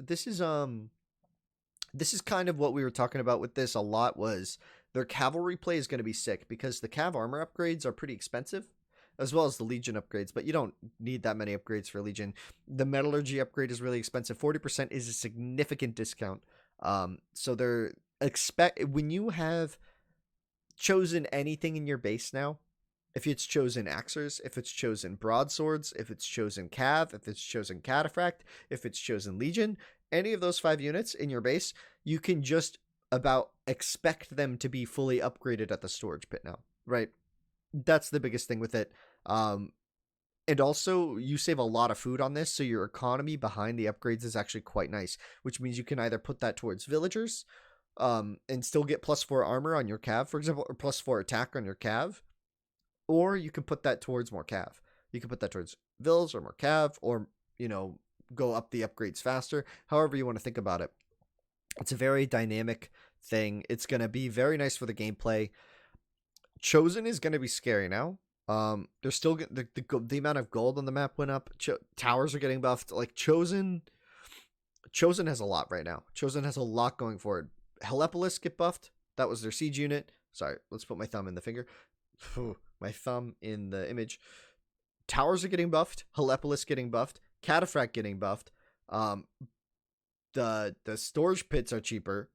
kind of what we were talking about with this a lot, was their cavalry play is going to be sick because the cav armor upgrades are pretty expensive, as well as the Legion upgrades, but you don't need that many upgrades for Legion. The Metallurgy upgrade is really expensive. 40% is a significant discount. So when you have chosen anything in your base now, if it's chosen axers, if it's chosen broadswords, if it's chosen cav, if it's chosen cataphract, if it's chosen Legion, any of those 5 units in your base, you can just about expect them to be fully upgraded at the storage pit now, right? That's the biggest thing with it. And also you save a lot of food on this, so your economy behind the upgrades is actually quite nice, which means you can either put that towards villagers, and still get +4 armor on your cav, for example, or +4 attack on your cav, or you can put that towards more cav. You can put that towards vills or more cav, or go up the upgrades faster, however you want to think about it. It's a very dynamic thing. It's going to be very nice for the gameplay. Chosen is going to be scary now. There's still the amount of gold on the map went up. Towers are getting buffed. Like Chosen has a lot right now. Chosen has a lot going for it. Helepolis get buffed. That was their siege unit. Sorry, let's put my thumb in the finger. My thumb in the image. Towers are getting buffed. Helepolis getting buffed. Cataphract getting buffed. The storage pits are cheaper.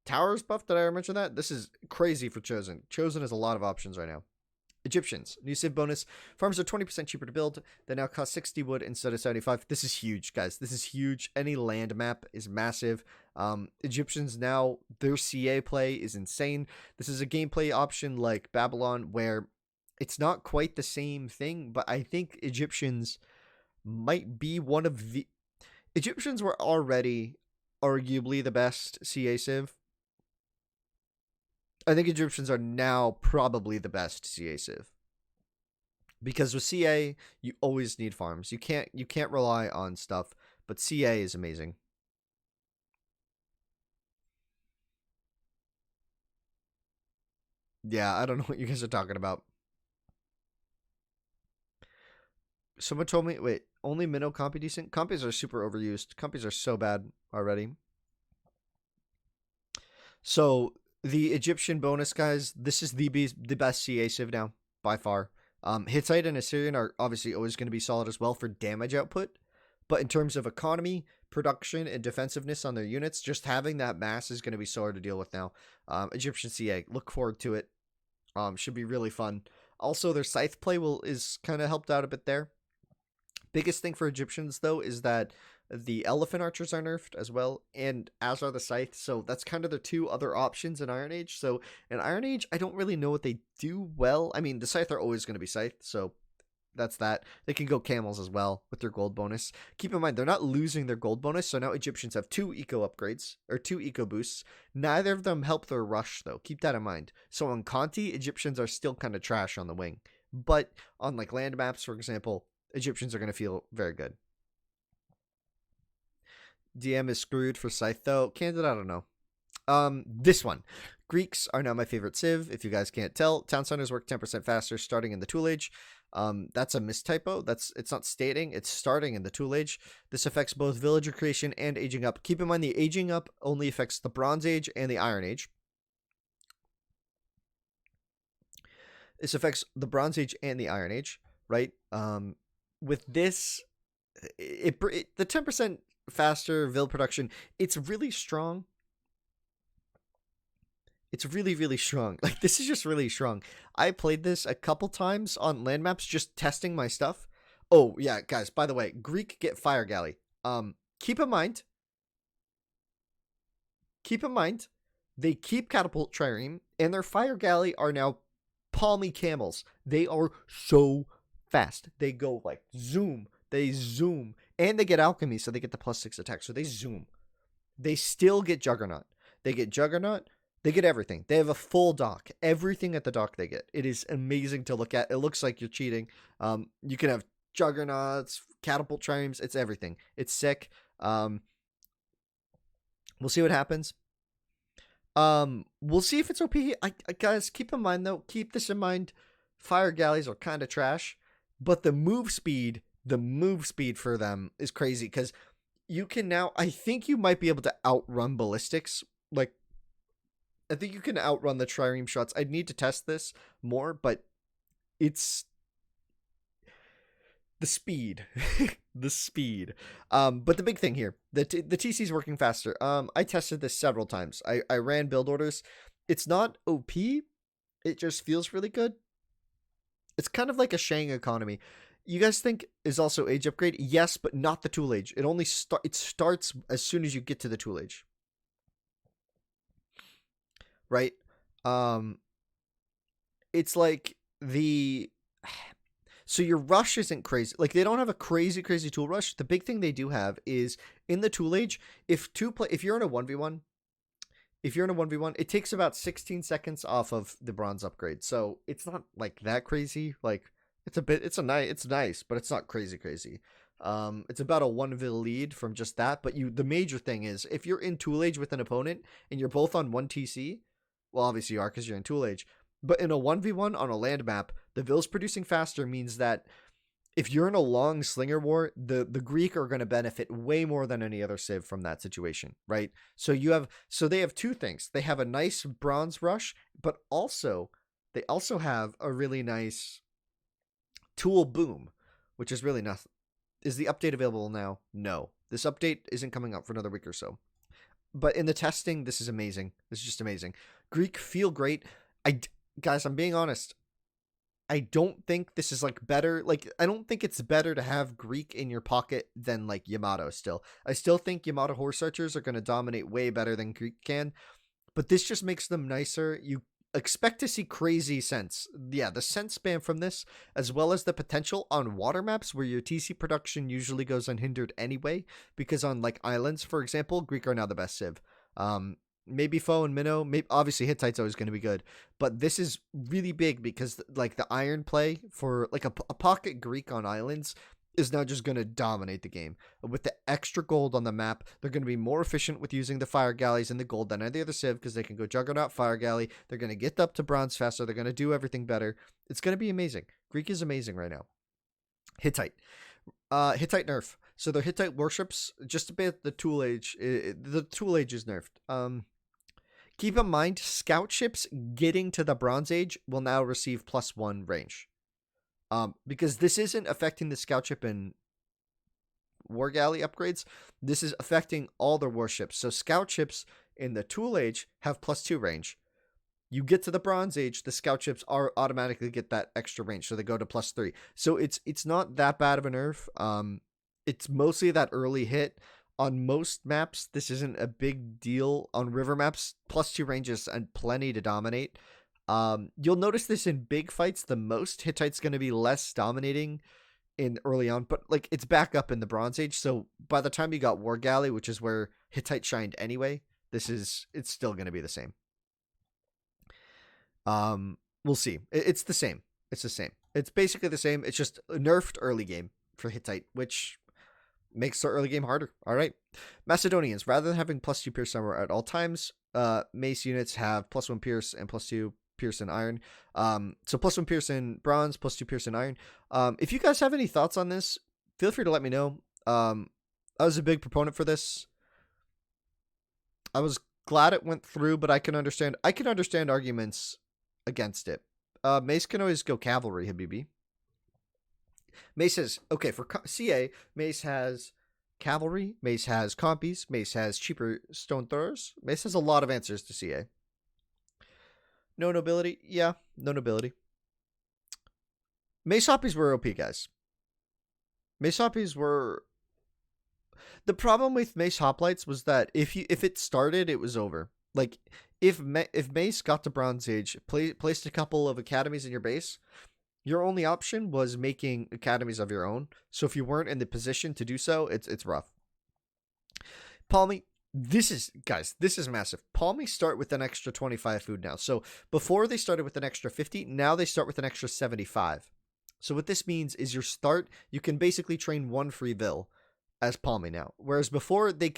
Towers buffed. Did I mention that? This is crazy for Chosen. Chosen has a lot of options right now. Egyptians. New Civ bonus. Farms are 20% cheaper to build. They now cost 60 wood instead of 75. This is huge, guys. This is huge. Any land map is massive. Egyptians now, their CA play is insane. This is a gameplay option like Babylon where it's not quite the same thing, but I think Egyptians might be one of the... Egyptians were already arguably the best CA Civ. I think Egyptians are now probably the best CA Civ. Because with CA, you always need farms. You can't rely on stuff, but CA is amazing. Yeah, I don't know what you guys are talking about. Someone told me, wait, only minnow compy decent? Compies are super overused. Compies are so bad already. So the Egyptian bonus, guys, this is the best CA civ now by far. Hittite and Assyrian are obviously always going to be solid as well for damage output, but in terms of economy, production, and defensiveness on their units, just having that mass is going to be so hard to deal with now. Egyptian CA, look forward to it. Should be really fun. Also, their scythe play is kind of helped out a bit there. Biggest thing for Egyptians though is that the elephant archers are nerfed as well, and as are the scythe. So that's kind of the two other options in Iron Age. So in Iron Age, I don't really know what they do well. I mean, the scythe are always going to be scythe, so that's that. They can go camels as well with their gold bonus. Keep in mind, they're not losing their gold bonus, so now Egyptians have 2 eco upgrades, or 2 eco boosts. Neither of them help their rush, though. Keep that in mind. So on Conti, Egyptians are still kind of trash on the wing. But on like land maps, for example, Egyptians are going to feel very good. DM is screwed for Scythe, though. Candid, I don't know. This one. Greeks are now my favorite civ, if you guys can't tell. Town centers work 10% faster starting in the Tool Age. That's a mistypo. It's not stating, it's starting in the Tool Age. This affects both villager creation and aging up. Keep in mind the aging up only affects the Bronze Age and the Iron Age. This affects the Bronze Age and the Iron Age, right? With this, the 10% faster vil production, it's really strong. It's really, really strong. Like, this is just really strong. I played this a couple times on land maps, just testing my stuff. Oh, yeah, guys, by the way, Greek get Fire Galley. Keep in mind, they keep Catapult Trireme, and their Fire Galley are now palmy camels. They are so fast. They go like zoom. They zoom. And they get alchemy, so they get the +6 attack. So they zoom. They still get Juggernaut. They get Juggernaut. They get everything. They have a full dock. Everything at the dock they get. It is amazing to look at. It looks like you're cheating. You can have Juggernauts, Catapult Triremes. It's everything. It's sick. We'll see what happens. We'll see if it's OP. Guys, keep in mind though. Keep this in mind. Fire galleys are kind of trash, but the move speed for them is crazy because you can now. I think you might be able to outrun ballistics. Like, I think you can outrun the trireme shots. I'd need to test this more, but it's the speed. The speed. But the big thing here, the TC is working faster. I tested this several times. I ran build orders. It's not OP. It just feels really good. It's kind of like a Shang economy. You guys think is also age upgrade? Yes, but not the Tool Age. It only starts as soon as you get to the Tool Age. Right? It's like so your rush isn't crazy. Like, they don't have a crazy tool rush. The big thing they do have is in the Tool Age, if you're in a 1v1, it takes about 16 seconds off of the bronze upgrade. So it's not like that crazy. Like, it's nice, but it's not crazy. It's about a 1v lead from just that. But the major thing is if you're in Tool Age with an opponent and you're both on 1 TC, well, obviously you are because you're in Tool Age. But in a 1v1 on a land map, the Vils producing faster means that if you're in a long Slinger war, the Greek are going to benefit way more than any other civ from that situation, right? So they have two things. They have a nice bronze rush, but they also have a really nice tool boom, which is really nothing. Is the update available now? No. This update isn't coming out for another week or so. But in the testing, this is amazing. This is just amazing. Greek feel great. Guys, I'm being honest. I don't think this is like better. Like, I don't think it's better to have Greek in your pocket than like Yamato still. I still think Yamato horse archers are going to dominate way better than Greek can. But this just makes them nicer. You expect to see crazy sense. Yeah, the sense spam from this, as well as the potential on water maps where your TC production usually goes unhindered anyway. Because on like islands, for example, Greek are now the best civ. Maybe Foe and Minnow. Maybe obviously Hittite's always going to be good, but this is really big because like the iron play for like a pocket Greek on islands is now just going to dominate the game. With the extra gold on the map, they're going to be more efficient with using the fire galleys and the gold than any other civ because they can go Juggernaut, fire galley. They're going to get up to bronze faster. They're going to do everything better. It's going to be amazing. Greek is amazing right now. Hittite nerf. So their Hittite worships just a bit. The Tool Age is nerfed. Keep in mind, scout ships getting to the Bronze Age will now receive +1 range. Because this isn't affecting the scout ship and war galley upgrades. This is affecting all their warships. So scout ships in the Tool Age have +2 range. You get to the Bronze Age, the scout ships are automatically get that extra range, so they go to +3. So it's not that bad of a nerf. It's mostly that early hit. On most maps, this isn't a big deal. On river maps, +2 ranges and plenty to dominate. You'll notice this in big fights the most. Hittite's going to be less dominating in early on, but like it's back up in the Bronze Age. So by the time you got War Galley, which is where Hittite shined anyway, it's still going to be the same. We'll see. It's the same. It's the same. It's basically the same. It's just nerfed early game for Hittite, which makes the early game harder. All right. Macedonians, rather than having +2 pierce armor at all times, mace units have +1 pierce and +2 pierce in iron. So +1 pierce in bronze, +2 pierce in iron. If you guys have any thoughts on this, feel free to let me know. I was a big proponent for this. I was glad it went through, but I can understand arguments against it. Mace can always go cavalry, Habibi. Mace has, okay, for CA, Mace has cavalry, Mace has compies, Mace has cheaper stone throwers. Mace has a lot of answers to CA. No nobility? Yeah, no nobility. Mace hoppies were OP, guys. Mace hoppies were... The problem with Mace hoplites was that if it started, it was over. Like, if Mace got to Bronze Age, placed a couple of academies in your base, your only option was making academies of your own. So if you weren't in the position to do so, it's rough. Palmy, this is massive. Palmy start with an extra 25 food now. So before they started with an extra 50, now they start with an extra 75. So what this means is you can basically train one free vill as Palmy now. Whereas before they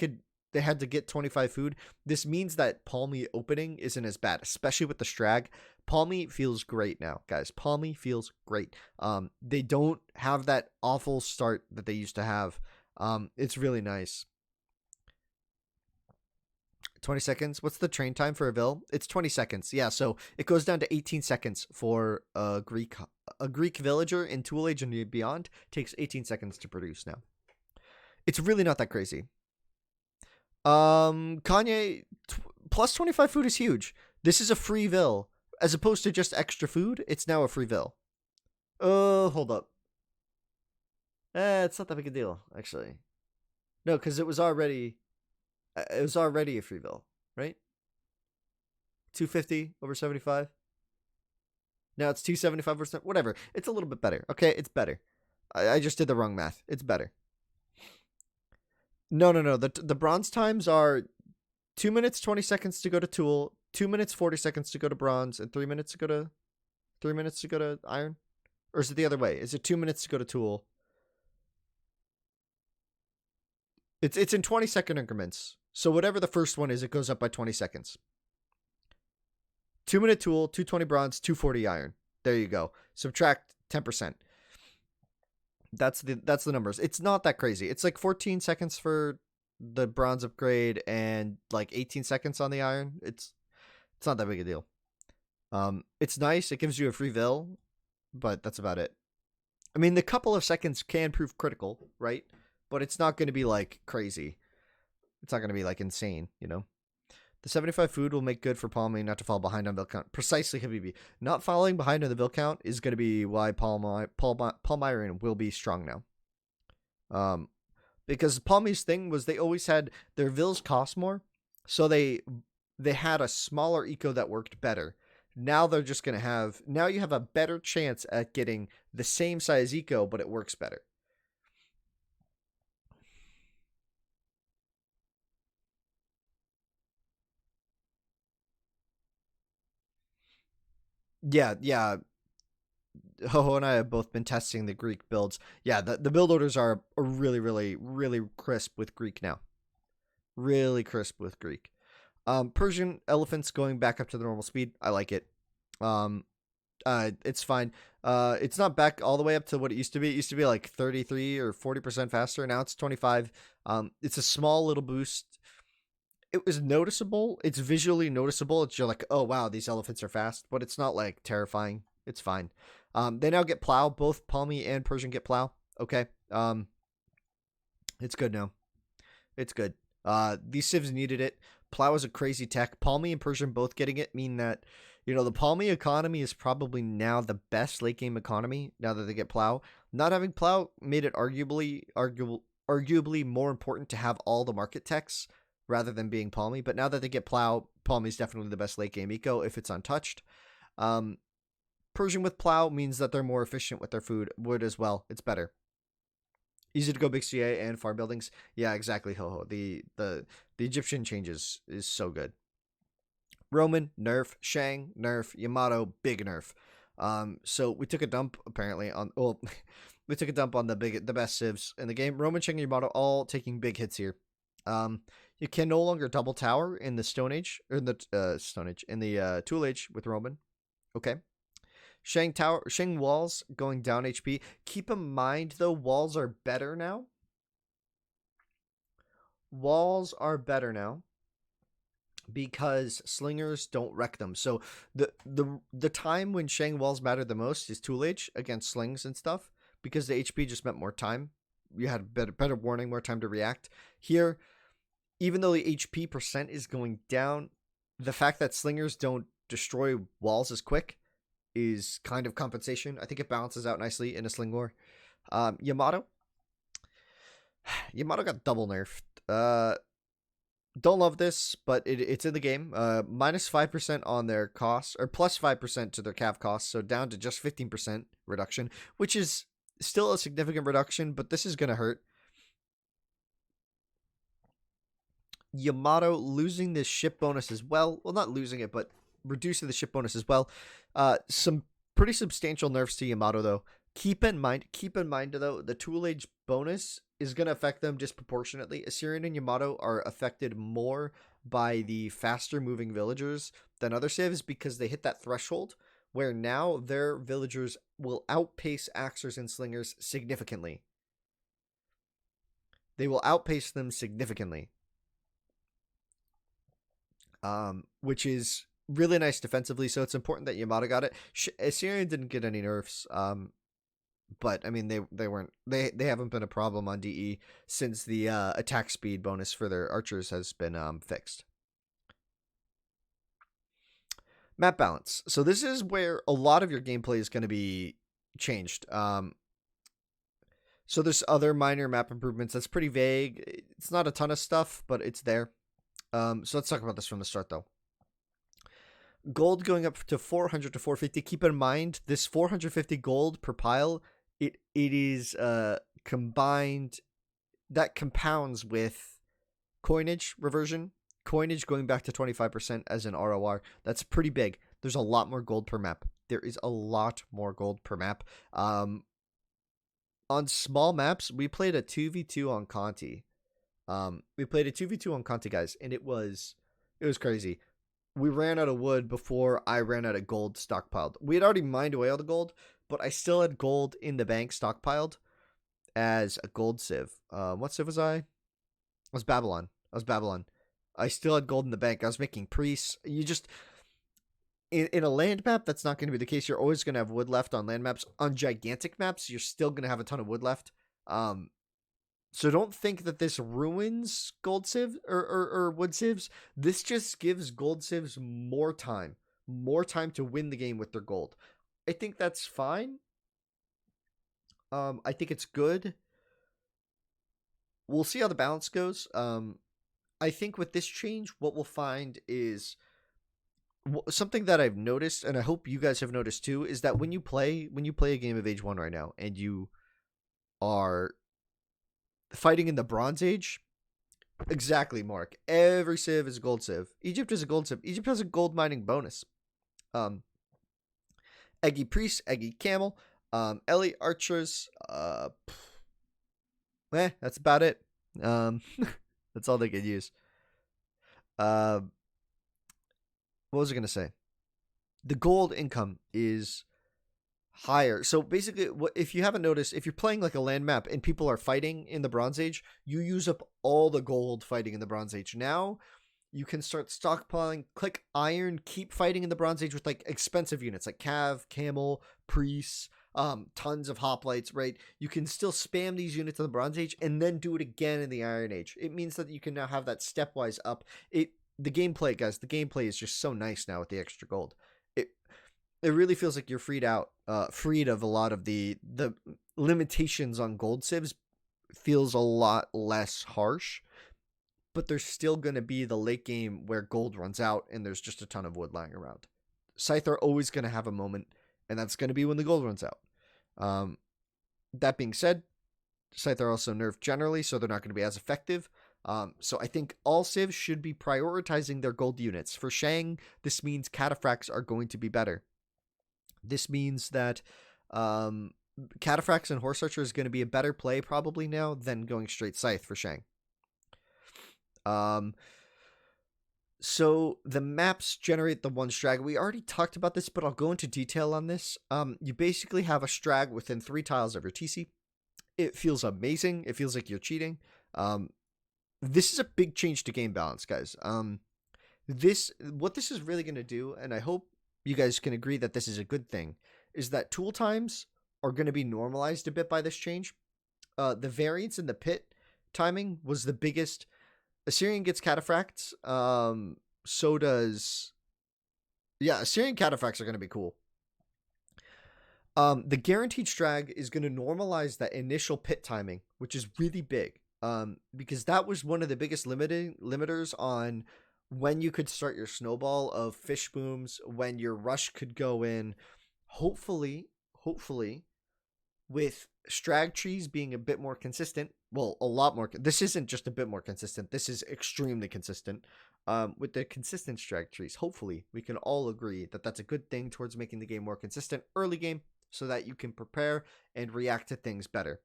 had to get 25 food. This means that Palmy opening isn't as bad, especially with the Strag. Palmy feels great now, guys. Palmy feels great. They don't have that awful start that they used to have. It's really nice. 20 seconds. What's the train time for a Vill? It's 20 seconds. Yeah, so it goes down to 18 seconds for a Greek villager in Tool Age and beyond. Takes 18 seconds to produce now. It's really not that crazy. Kanye, plus 25 food is huge. This is a free Vill. As opposed to just extra food, it's now a free Vill. Oh, hold up. It's not that big a deal, actually. No, because it was already a free Vill, right? 250 over 75. Now it's 275 over whatever. It's a little bit better. Okay, it's better. I just did the wrong math. It's better. No. The bronze times are 2 minutes 20 seconds to go to tool, 2 minutes 40 seconds to go to bronze, and 3 minutes to go to iron. Or is it the other way? Is it 2 minutes to go to tool? It's in 20-second increments. So whatever the first one is, it goes up by 20 seconds. 2 minute tool, 220 bronze, 240 iron. There you go. Subtract 10%. That's the numbers. It's not that crazy. It's like 14 seconds for the bronze upgrade and like 18 seconds on the iron. It's not that big a deal. It's nice. It gives you a free Vill, but that's about it. I mean, the couple of seconds can prove critical, right? But it's not going to be like crazy. It's not going to be like insane, you know? The 75 food will make good for Palmy not to fall behind on Vill count. Precisely, Habibi. Not falling behind on the Vill count is going to be why Palmyran will be strong now. Because Palmy's thing was they always had their Vills cost more, so they had a smaller eco that worked better. Now they're just going to have... Now you have a better chance at getting the same size eco, but it works better. Yeah. Ho and I have both been testing the Greek builds. Yeah, the build orders are really, really, really crisp with Greek now. Really crisp with Greek. Persian elephants going back up to the normal speed. I like it. It's fine. It's not back all the way up to what it used to be. It used to be like 33 or 40% faster. Now it's 25. It's a small little boost. it was noticeable. It's visually noticeable. It's you're like, oh wow, these elephants are fast, but it's not like terrifying. It's fine. They now get plow. Both Palmy and Persian get plow. Okay. It's good now. It's good. These civs needed it. Plow is a crazy tech. Palmy and Persian both getting it mean that, the Palmy economy is probably now the best late game economy now that they get plow. Not having plow made it arguably more important to have all the market techs rather than being Palmy. But now that they get plow, Palmy's definitely the best late game eco if it's untouched. Persian with plow means that they're more efficient with their food. Wood as well. It's better. Easy to go big CA and farm buildings. Yeah, exactly. Ho. The Egyptian changes is so good. Roman, nerf. Shang, nerf. Yamato, big nerf. So we took a dump apparently on we took a dump on the best civs in the game. Roman, Shang, and Yamato all taking big hits here. You can no longer double tower in the Stone Age or in the Stone Age in the Tool Age with Roman. Okay. Shang walls going down HP. Keep in mind though, walls are better now. Walls are better now because slingers don't wreck them. So the time when Shang walls mattered the most is Tool Age against slings and stuff because the HP just meant more time. You had better warning, more time to react. Here, even though the HP percent is going down, the fact that slingers don't destroy walls as quick is kind of compensation. I think it balances out nicely in a sling war. Yamato got double nerfed. Don't love this, but it's in the game. Minus 5% on their costs, or plus 5% to their cav costs, so down to just 15% reduction, which is still a significant reduction, but this is going to hurt. Yamato losing this ship bonus as well. Well, not losing it, but reducing the ship bonus as well. Some pretty substantial nerfs to Yamato though. Keep in mind though, the Tool Age bonus is going to affect them disproportionately. Assyrian and Yamato are affected more by the faster moving villagers than other civs because they hit that threshold where now their villagers will outpace Axers and Slingers significantly. They will outpace them significantly. Which is really nice defensively, so it's important that Yamato got it. Assyrian didn't get any nerfs, but I mean they haven't been a problem on DE since the attack speed bonus for their archers has been fixed. Map balance. So this is where a lot of your gameplay is going to be changed. So there's other minor map improvements. That's pretty vague. It's not a ton of stuff, but it's there. So let's talk about this from the start though. Gold going up to 400 to 450. Keep in mind, this 450 gold per pile, it is combined, that compounds with coinage reversion. Coinage going back to 25% as an ROR. That's pretty big. There's a lot more gold per map. There is a lot more gold per map. On small maps, we played a 2v2 on Conti. Guys, and it was crazy. We ran out of wood before I ran out of gold stockpiled. We had already mined away all the gold, but I still had gold in the bank stockpiled as a gold civ. What civ was I? I was Babylon. I still had gold in the bank. I was making priests. You just... In a land map, that's not going to be the case. You're always going to have wood left on land maps. On gigantic maps, you're still going to have a ton of wood left. So don't think that this ruins gold civ or wood civs. This just gives gold civs more time to win the game with their gold. I think that's fine. I think it's good. We'll see how the balance goes. I think with this change, what we'll find is something that I've noticed, and I hope you guys have noticed too, is that when you play a game of Age 1 right now, and you are fighting in the Bronze Age, exactly, Mark. Every civ is a gold civ. Egypt is a gold civ. Egypt has a gold mining bonus. Eggy Priest, Eggy Camel, Ellie Archers. That's about it. That's all they could use. What was I gonna say? The gold income is higher. So basically, if you haven't noticed, if you're playing like a land map and people are fighting in the Bronze Age, you use up all the gold fighting in the Bronze Age. Now You can start stockpiling, click iron, keep fighting in the Bronze Age with like expensive units like Cav, Camel, Priests, tons of hoplites, right? You can still spam these units in the Bronze Age and then do it again in the Iron Age. It means that you can now have that stepwise up. The gameplay, guys, the gameplay is just so nice now with the extra gold. It really feels like you're freed of a lot of the limitations on gold civs. Feels a lot less harsh, but there's still going to be the late game where gold runs out and there's just a ton of wood lying around. Scythe are always going to have a moment, and that's going to be when the gold runs out. That being said, Scythe are also nerfed generally, so they're not going to be as effective. So I think all civs should be prioritizing their gold units. For Shang, this means cataphracts are going to be better. This means that cataphracts and horse archer is going to be a better play probably now than going straight scythe for Shang. So the maps generate the one strag. We already talked about this, but I'll go into detail on this. You basically have a strag within 3 tiles of your TC. It feels amazing. It feels like you're cheating. This is a big change to game balance, guys. What this is really going to do, and I hope you guys can agree that this is a good thing, is that tool times are going to be normalized a bit by this change. The variance in the pit timing was the biggest. Assyrian gets cataphracts. So does... Yeah, Assyrian cataphracts are going to be cool. The guaranteed strag is going to normalize that initial pit timing, which is really big. Because that was one of the biggest limiters on when you could start your snowball of fish booms, when your rush could go in. Hopefully, with strag trees being a bit more consistent, well, a lot more. This isn't just a bit more consistent. This is extremely consistent. With the consistent strag trees, hopefully we can all agree that that's a good thing towards making the game more consistent early game so that you can prepare and react to things better.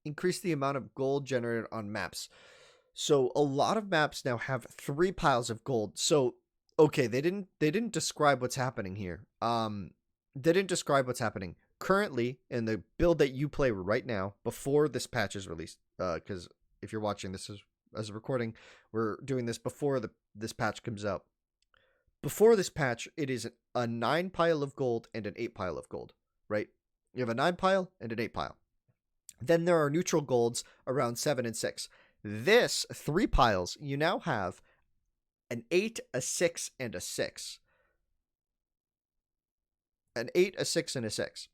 Increase the amount of gold generated on maps. So a lot of maps now have 3 piles of gold. So, okay, they didn't describe what's happening here. They didn't describe what's happening. Currently, in the build that you play right now, before this patch is released, because if you're watching this as a recording, we're doing this before this patch comes out. Before this patch, it is a 9 pile of gold and an 8 pile of gold, right? You have a 9 pile and an 8 pile. Then there are neutral golds around 7 and 6. This 3 piles, you now have an 8, a 6, and a 6. An 8, a 6, and a 6.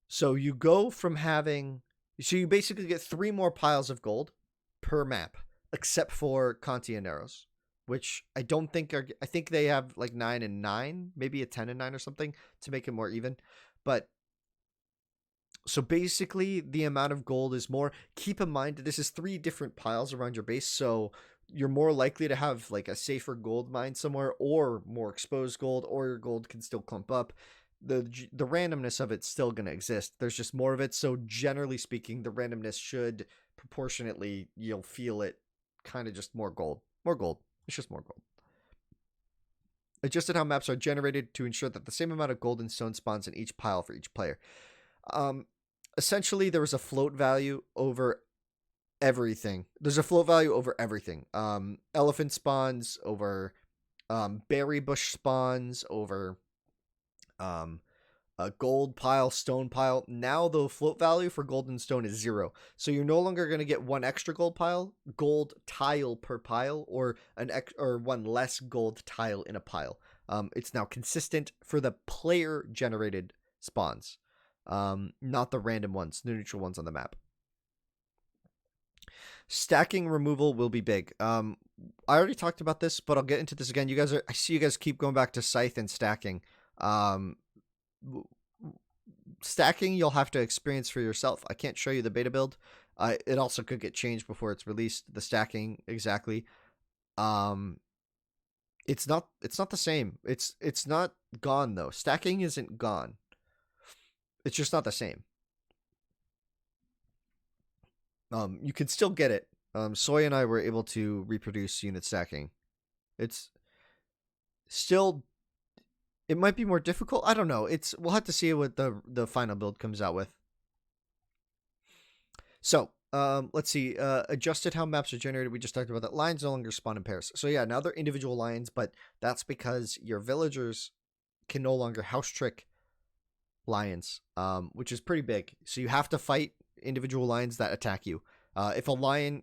So you go from having... So you basically get 3 more piles of gold per map, except for Conti and Narrows, which I don't think are... I think they have like 9 and 9, maybe a 10 and 9 or something to make it more even. But... So basically, the amount of gold is more. Keep in mind, this is 3 different piles around your base, so you're more likely to have like a safer gold mine somewhere, or more exposed gold, or your gold can still clump up. The randomness of it's still going to exist. There's just more of it, so generally speaking, the randomness should proportionately, you'll feel it kind of just more gold. More gold. It's just more gold. Adjusted how maps are generated to ensure that the same amount of gold and stone spawns in each pile for each player. Essentially, there was a float value over everything. There's a float value over everything. Elephant spawns over berry bush spawns over a gold pile, stone pile. Now the float value for gold and stone is 0. So you're no longer going to get 1 extra gold tile per pile, or or 1 less gold tile in a pile. It's now consistent for the player generated spawns. Not the random ones, the neutral ones on the map. Stacking removal will be big. I already talked about this, but I'll get into this again. I see you guys keep going back to scythe and stacking. Stacking you'll have to experience for yourself. I can't show you the beta build. It also could get changed before it's released. The stacking exactly. It's not the same. It's not gone though. Stacking isn't gone. It's just not the same. You can still get it. Soy and I were able to reproduce unit stacking. It's still... It might be more difficult. I don't know. We'll have to see what the final build comes out with. So, Let's see. Adjusted how maps are generated. We just talked about that. Lions no longer spawn in pairs. So yeah, now they're individual lions, but that's because your villagers can no longer house trick lions, which is pretty big. So you have to fight individual lions that attack you. If a lion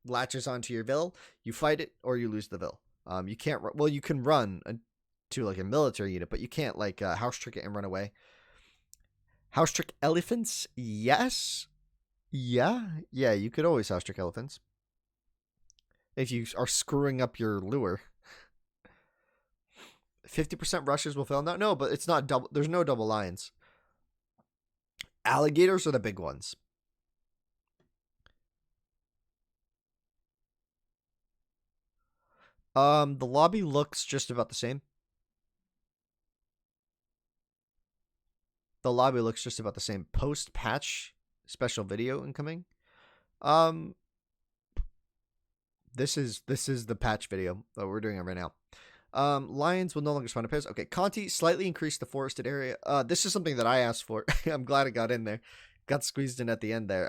latches onto your vill, you fight it or you lose the vill. You can't. Well, you can run to like a military unit, but you can't like house trick it and run away. House trick elephants? Yes. Yeah. You could always house trick elephants if you are screwing up your lure. 50% rushes will fail. No, but it's not double. There's no double lions. Alligators are the big ones. The lobby looks just about the same. Post patch special video incoming. This is the patch video that we're doing it right now. Lions will no longer spawn in pairs. Okay, Conti slightly increased the forested area. This is something that I asked for. I'm glad it got in there. Got squeezed in at the end there.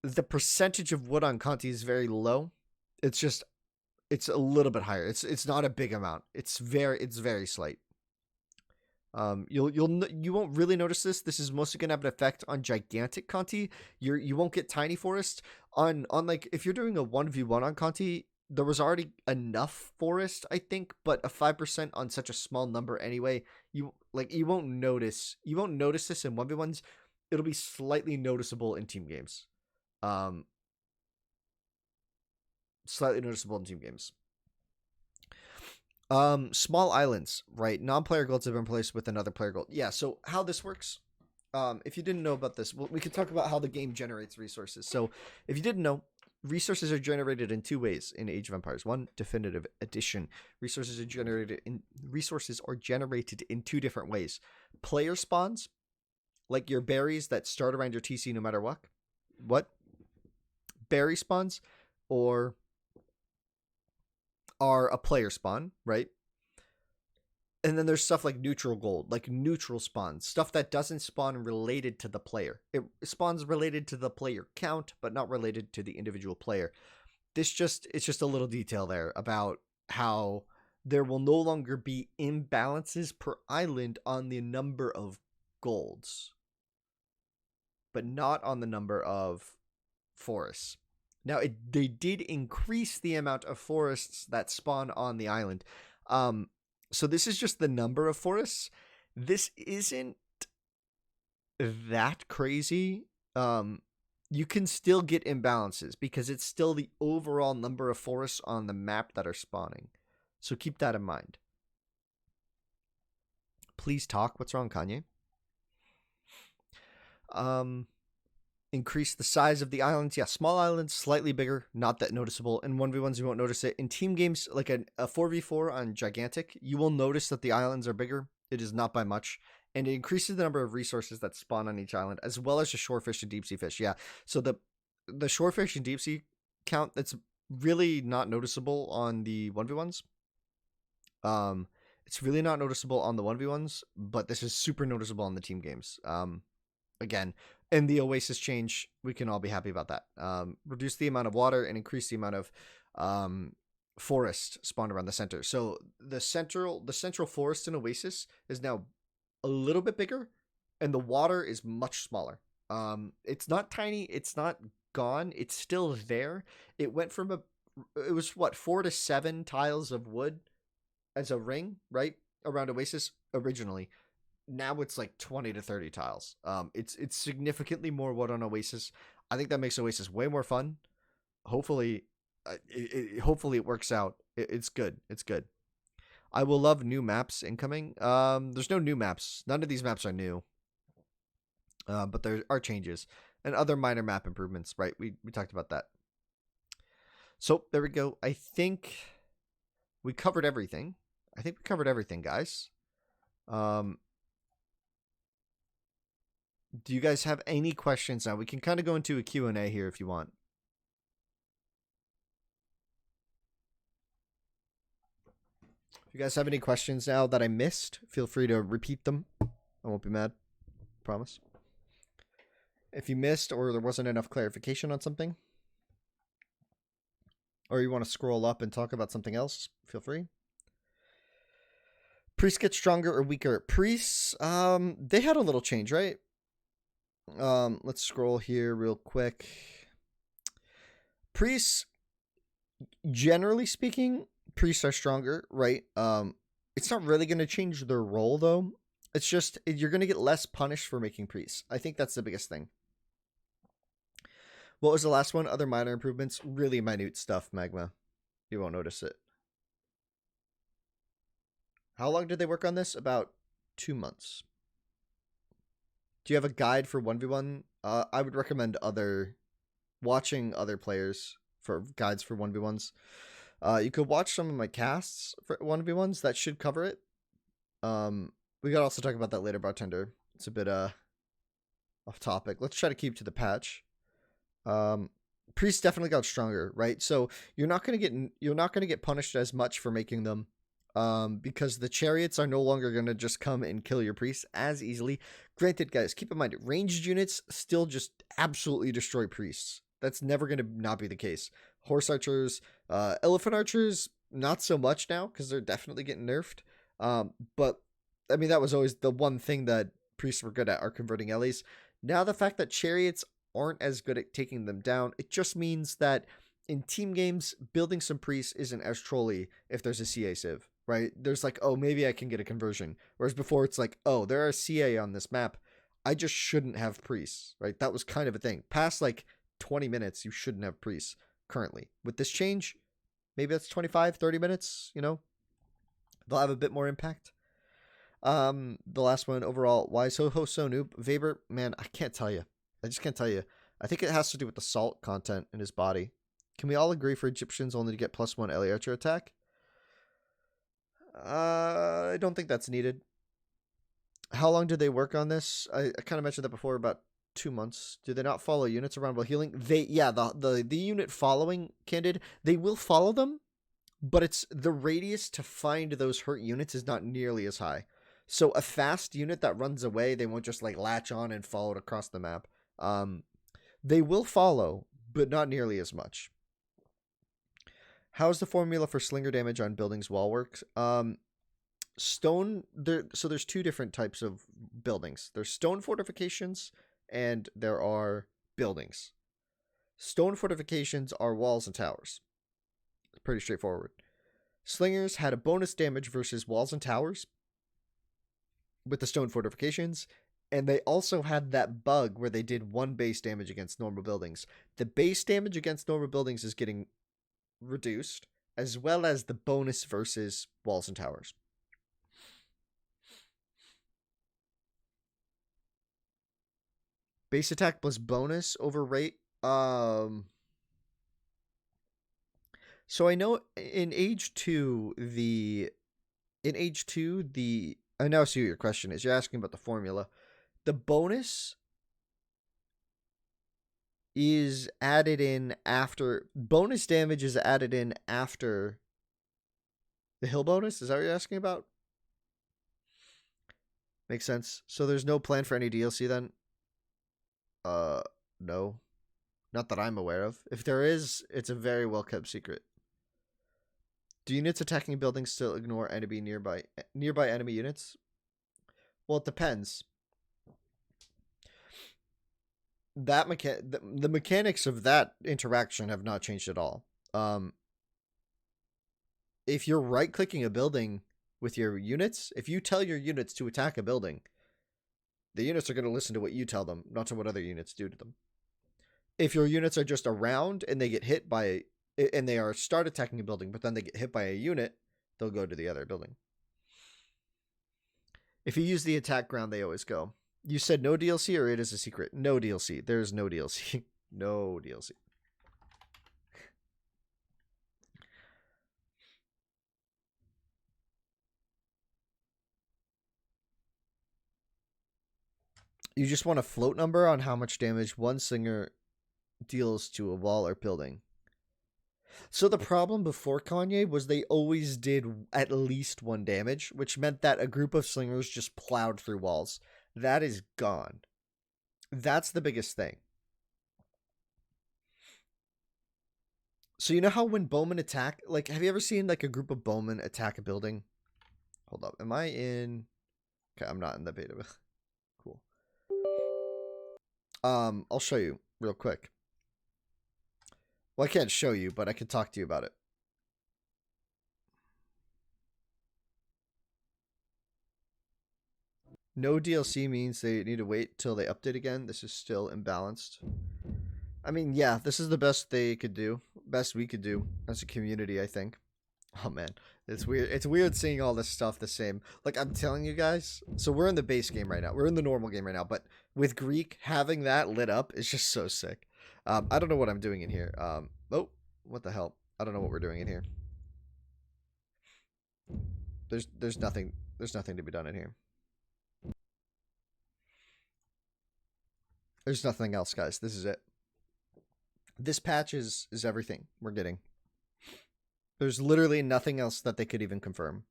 The percentage of wood on Conti is very low. It's a little bit higher. It's not a big amount. It's very slight. You won't really notice this. This is mostly gonna have an effect on gigantic Conti. You won't get tiny forest on like if you're doing a 1v1 on Conti. There was already enough forest, I think, but a 5% on such a small number anyway. You won't notice this in 1v1s. It'll be slightly noticeable in team games. Slightly noticeable in team games. Small islands, right? Non-player golds have been placed with another player gold. Yeah, so how this works, if you didn't know about this, we could talk about how the game generates resources. So if you didn't know, resources are generated in two ways in Age of Empires. One, Definitive Edition. Resources are generated in two different ways. Player spawns, like your berries that start around your TC no matter what. Berry spawns are a player spawn, right? And then there's stuff like neutral gold, like neutral spawns, stuff that doesn't spawn related to the player. It spawns related to the player count, but not related to the individual player. It's just a little detail there about how there will no longer be imbalances per island on the number of golds, but not on the number of forests. Now, they did increase the amount of forests that spawn on the island. So this is just the number of forests. This isn't that crazy. You can still get imbalances because it's still the overall number of forests on the map that are spawning. So keep that in mind. Please talk. What's wrong, Kanye? Increase the size of the islands. Yeah, small islands, slightly bigger, not that noticeable. In 1v1s, you won't notice it. In team games, like a 4v4 on Gigantic, you will notice that the islands are bigger. It is not by much. And it increases the number of resources that spawn on each island, as well as the shorefish and deep sea fish. Yeah, so the shorefish and deep sea count, that's really not noticeable on the 1v1s. It's really not noticeable on the 1v1s, but this is super noticeable on the team games. Again, and the Oasis change, we can all be happy about that. Reduce the amount of water and increase the amount of forest spawned around the center. So the central forest in Oasis is now a little bit bigger, and the water is much smaller. It's not tiny. It's not gone. It's still there. It went from it was 4 to 7 tiles of wood as a ring, right, around Oasis originally. Now it's like 20 to 30 tiles. It's significantly more wood on Oasis. I think that makes Oasis way more fun. Hopefully, hopefully it works out. It's good. It's good. I will love new maps incoming. There's no new maps. None of these maps are new. But there are changes and other minor map improvements. Right? We talked about that. So there we go. I think we covered everything. Guys. Do you guys have any questions now? We can kind of go into a Q&A here if you want. If you guys have any questions now that I missed, feel free to repeat them. I won't be mad. Promise. If you missed or there wasn't enough clarification on something, or you want to scroll up and talk about something else, feel free. Priests get stronger or weaker? Priests, they had a little change, right? Let's scroll here real quick. Priests, generally speaking, priests are stronger, right? It's not really going to change their role, though. It's just you're going to get less punished for making priests. I think that's the biggest thing. What was the last one? Other minor improvements? Really minute stuff, Magma. You won't notice it. How long did they work on this? About 2 months. Do you have a guide for 1v1? I would recommend watching other players for guides for 1v1s. You could watch some of my casts for 1v1s. That should cover it. We gotta also talk about that later, Bartender. It's a bit off topic. Let's try to keep to the patch. Priests definitely got stronger, right? So you're not gonna get punished as much for making them. Because the chariots are no longer going to just come and kill your priests as easily. Granted, guys, keep in mind, ranged units still just absolutely destroy priests. That's never going to not be the case. Horse archers, elephant archers, not so much now because they're definitely getting nerfed. But, I mean, that was always the one thing that priests were good at, are converting Ellies. Now the fact that chariots aren't as good at taking them down, it just means that in team games, building some priests isn't as trolly if there's a CA civ. Right? There's like, oh, maybe I can get a conversion. Whereas before it's like, oh, there are CA on this map. I just shouldn't have priests, right? That was kind of a thing. Past like 20 minutes, you shouldn't have priests currently. With this change, maybe that's 25, 30 minutes, you know? They'll have a bit more impact. The last one overall, why is Ho-Ho so noob? Weber, man, I can't tell you. I just can't tell you. I think it has to do with the salt content in his body. Can we all agree for Egyptians only to get +1 Ellie Archer attack? I don't think that's needed. How long did they work on this? I kind of mentioned that before, about 2 months. Do they not follow units around while healing? The unit following, Candid, they will follow them, but it's the radius to find those hurt units is not nearly as high. So a fast unit that runs away, they won't just like latch on and follow it across the map. They will follow, but not nearly as much. How's the formula for Slinger damage on buildings wall works? Stone, so there's two different types of buildings. There's stone fortifications and there are buildings. Stone fortifications are walls and towers. It's pretty straightforward. Slingers had a bonus damage versus walls and towers with the stone fortifications, and they also had that bug where they did 1 base damage against normal buildings. The base damage against normal buildings is getting reduced, as well as the bonus versus walls and towers. Base attack plus bonus over rate. So I know in age 2, I now see what your question is. You're asking about the formula. The bonus is added in after, bonus damage is added in after the hill bonus. Is that what you're asking about? Makes sense. So there's no plan for any DLC then? No. Not that I'm aware of. If there is, it's a very well kept secret. Do units attacking buildings still ignore enemy nearby enemy units? Well, it depends. The mechanics of that interaction have not changed at all. If you're right-clicking a building with your units, if you tell your units to attack a building, the units are going to listen to what you tell them, not to what other units do to them. If your units are just around and they get hit by, and they start attacking a building, but then they get hit by a unit, they'll go to the other building. If you use the attack ground, they always go. You said no DLC, or it is a secret? No DLC. There's no DLC. No DLC. You just want a float number on how much damage one Slinger deals to a wall or building. So the problem before Kanye was they always did at least 1 damage, which meant that a group of Slingers just plowed through walls. That is gone. That's the biggest thing. So you know how when bowmen attack, like, have you ever seen like a group of bowmen attack a building? Hold up, am I in? Okay, I'm not in the beta. Cool. I'll show you real quick. Well, I can't show you, but I can talk to you about it. No DLC means they need to wait till they update again. This is still imbalanced. I mean, yeah, this is the best they could do. Best we could do as a community, I think. Oh man, it's weird. It's weird seeing all this stuff the same. Like I'm telling you guys, so we're in the base game right now. We're in the normal game right now, but with Greek having that lit up is just so sick. I don't know what I'm doing in here. Oh, what the hell? I don't know what we're doing in here. There's nothing to be done in here. There's nothing else, guys. This is it. This patch is everything we're getting. There's literally nothing else that they could even confirm.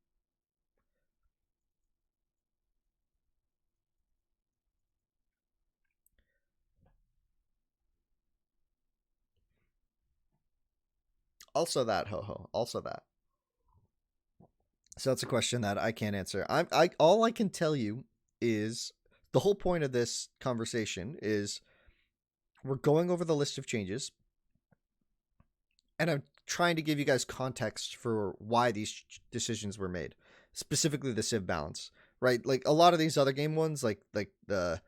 Also that, ho. Also that. So that's a question that I can't answer. I all I can tell you is the whole point of this conversation is we're going over the list of changes, and I'm trying to give you guys context for why these decisions were made, specifically the civ balance, right? Like a lot of these other game ones, like the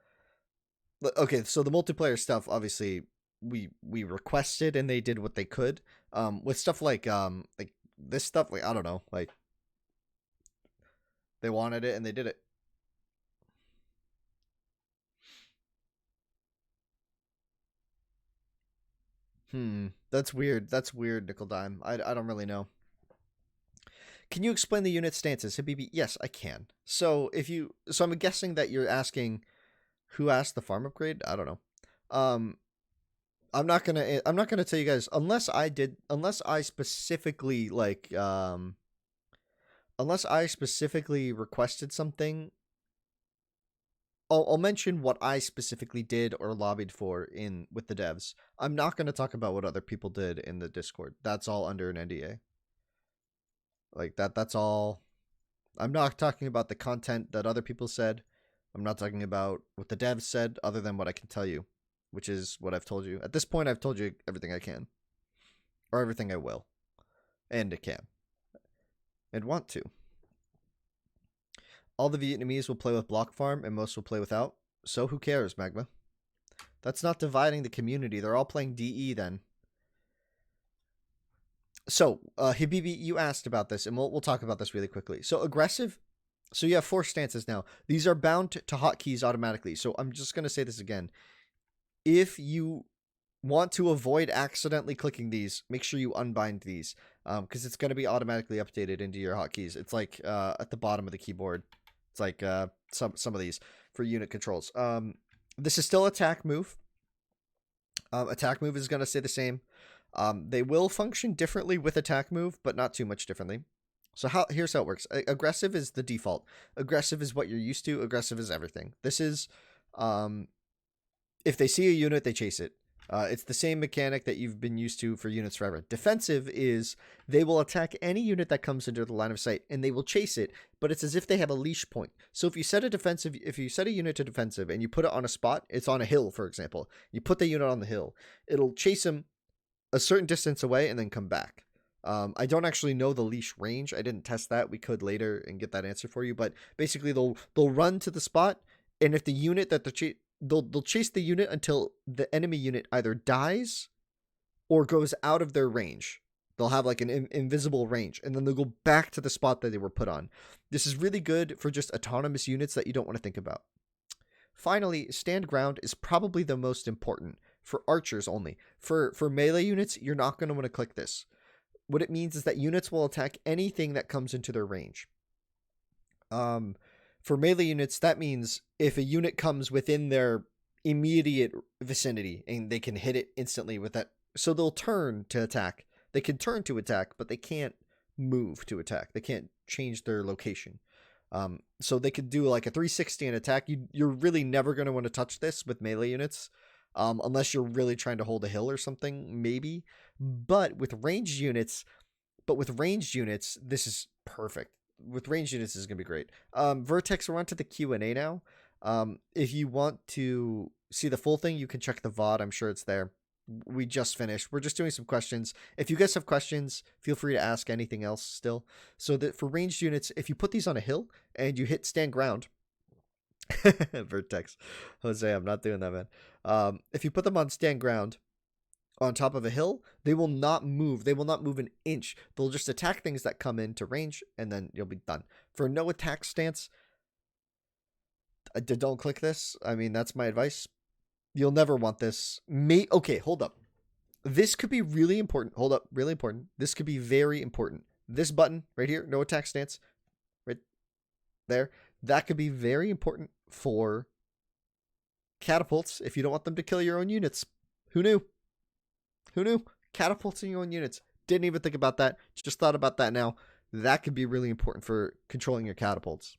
okay, so the multiplayer stuff, obviously we requested and they did what they could. With stuff like this stuff, like I don't know, like they wanted it and they did it. That's weird. That's weird, Nickel Dime. I don't really know. Can you explain the unit stances? Habibi, yes, I can. So I'm guessing that you're asking who asked the farm upgrade? I don't know. I'm not gonna tell you guys unless I specifically unless I specifically requested something. I'll mention what I specifically did or lobbied for with the devs. I'm not going to talk about what other people did in the Discord. That's all under an NDA. Like that's all. I'm not talking about the content that other people said. I'm not talking about what the devs said other than what I can tell you, which is what I've told you. At this point, I've told you everything I can. Or everything I will. And I can. And want to. All the Vietnamese will play with block farm and most will play without. So who cares, Magma? That's not dividing the community. They're all playing DE then. So, Habibi, you asked about this, and we'll talk about this really quickly. So aggressive. So you have 4 stances now. These are bound to hotkeys automatically. So I'm just going to say this again. If you want to avoid accidentally clicking these, make sure you unbind these, because it's going to be automatically updated into your hotkeys. It's like at the bottom of the keyboard. It's like some of these for unit controls. This is still attack move. Attack move is going to stay the same. They will function differently with attack move, but not too much differently. So here's how it works. Aggressive is the default. Aggressive is what you're used to. Aggressive is everything. This is if they see a unit, they chase it. It's the same mechanic that you've been used to for units forever. Defensive is they will attack any unit that comes into the line of sight and they will chase it, but it's as if they have a leash point. So if you set a unit to defensive and you put it on a spot, it's on a hill, for example. You put the unit on the hill, it'll chase him a certain distance away and then come back. I don't actually know the leash range. I didn't test that. We could later and get that answer for you, but basically they'll run to the spot, and if the unit that they'll chase the unit until the enemy unit either dies or goes out of their range. They'll have like an invisible range, and then they'll go back to the spot that they were put on. This is really good for just autonomous units that you don't want to think about. Finally, stand ground is probably the most important for archers only. For melee units, you're not going to want to click this. What it means is that units will attack anything that comes into their range. For melee units, that means if a unit comes within their immediate vicinity and they can hit it instantly with that. So they'll turn to attack. They can turn to attack, but they can't move to attack. They can't change their location. So they could do like a 360 and attack. You're really never going to want to touch this with melee units, unless you're really trying to hold a hill or something, maybe. But with ranged units, this is perfect. With ranged units, this is going to be great. Vertex, we're on to the Q&A now. If you want to see the full thing, you can check the VOD. I'm sure it's there. We just finished. We're just doing some questions. If you guys have questions, feel free to ask anything else still. So that for ranged units, if you put these on a hill and you hit stand ground, Vertex, Jose, I'm not doing that, man. If you put them on stand ground on top of a hill, they will not move. They will not move an inch. They'll just attack things that come into range, and then you'll be done. For no attack stance, don't click this. I mean, that's my advice. You'll never want this. Okay, hold up. This could be really important. Hold up, really important. This could be very important. This button right here, no attack stance, right there. That could be very important for catapults if you don't want them to kill your own units. Who knew? Who knew? Catapulting your own units. Didn't even think about that. Just thought about that now. That could be really important for controlling your catapults.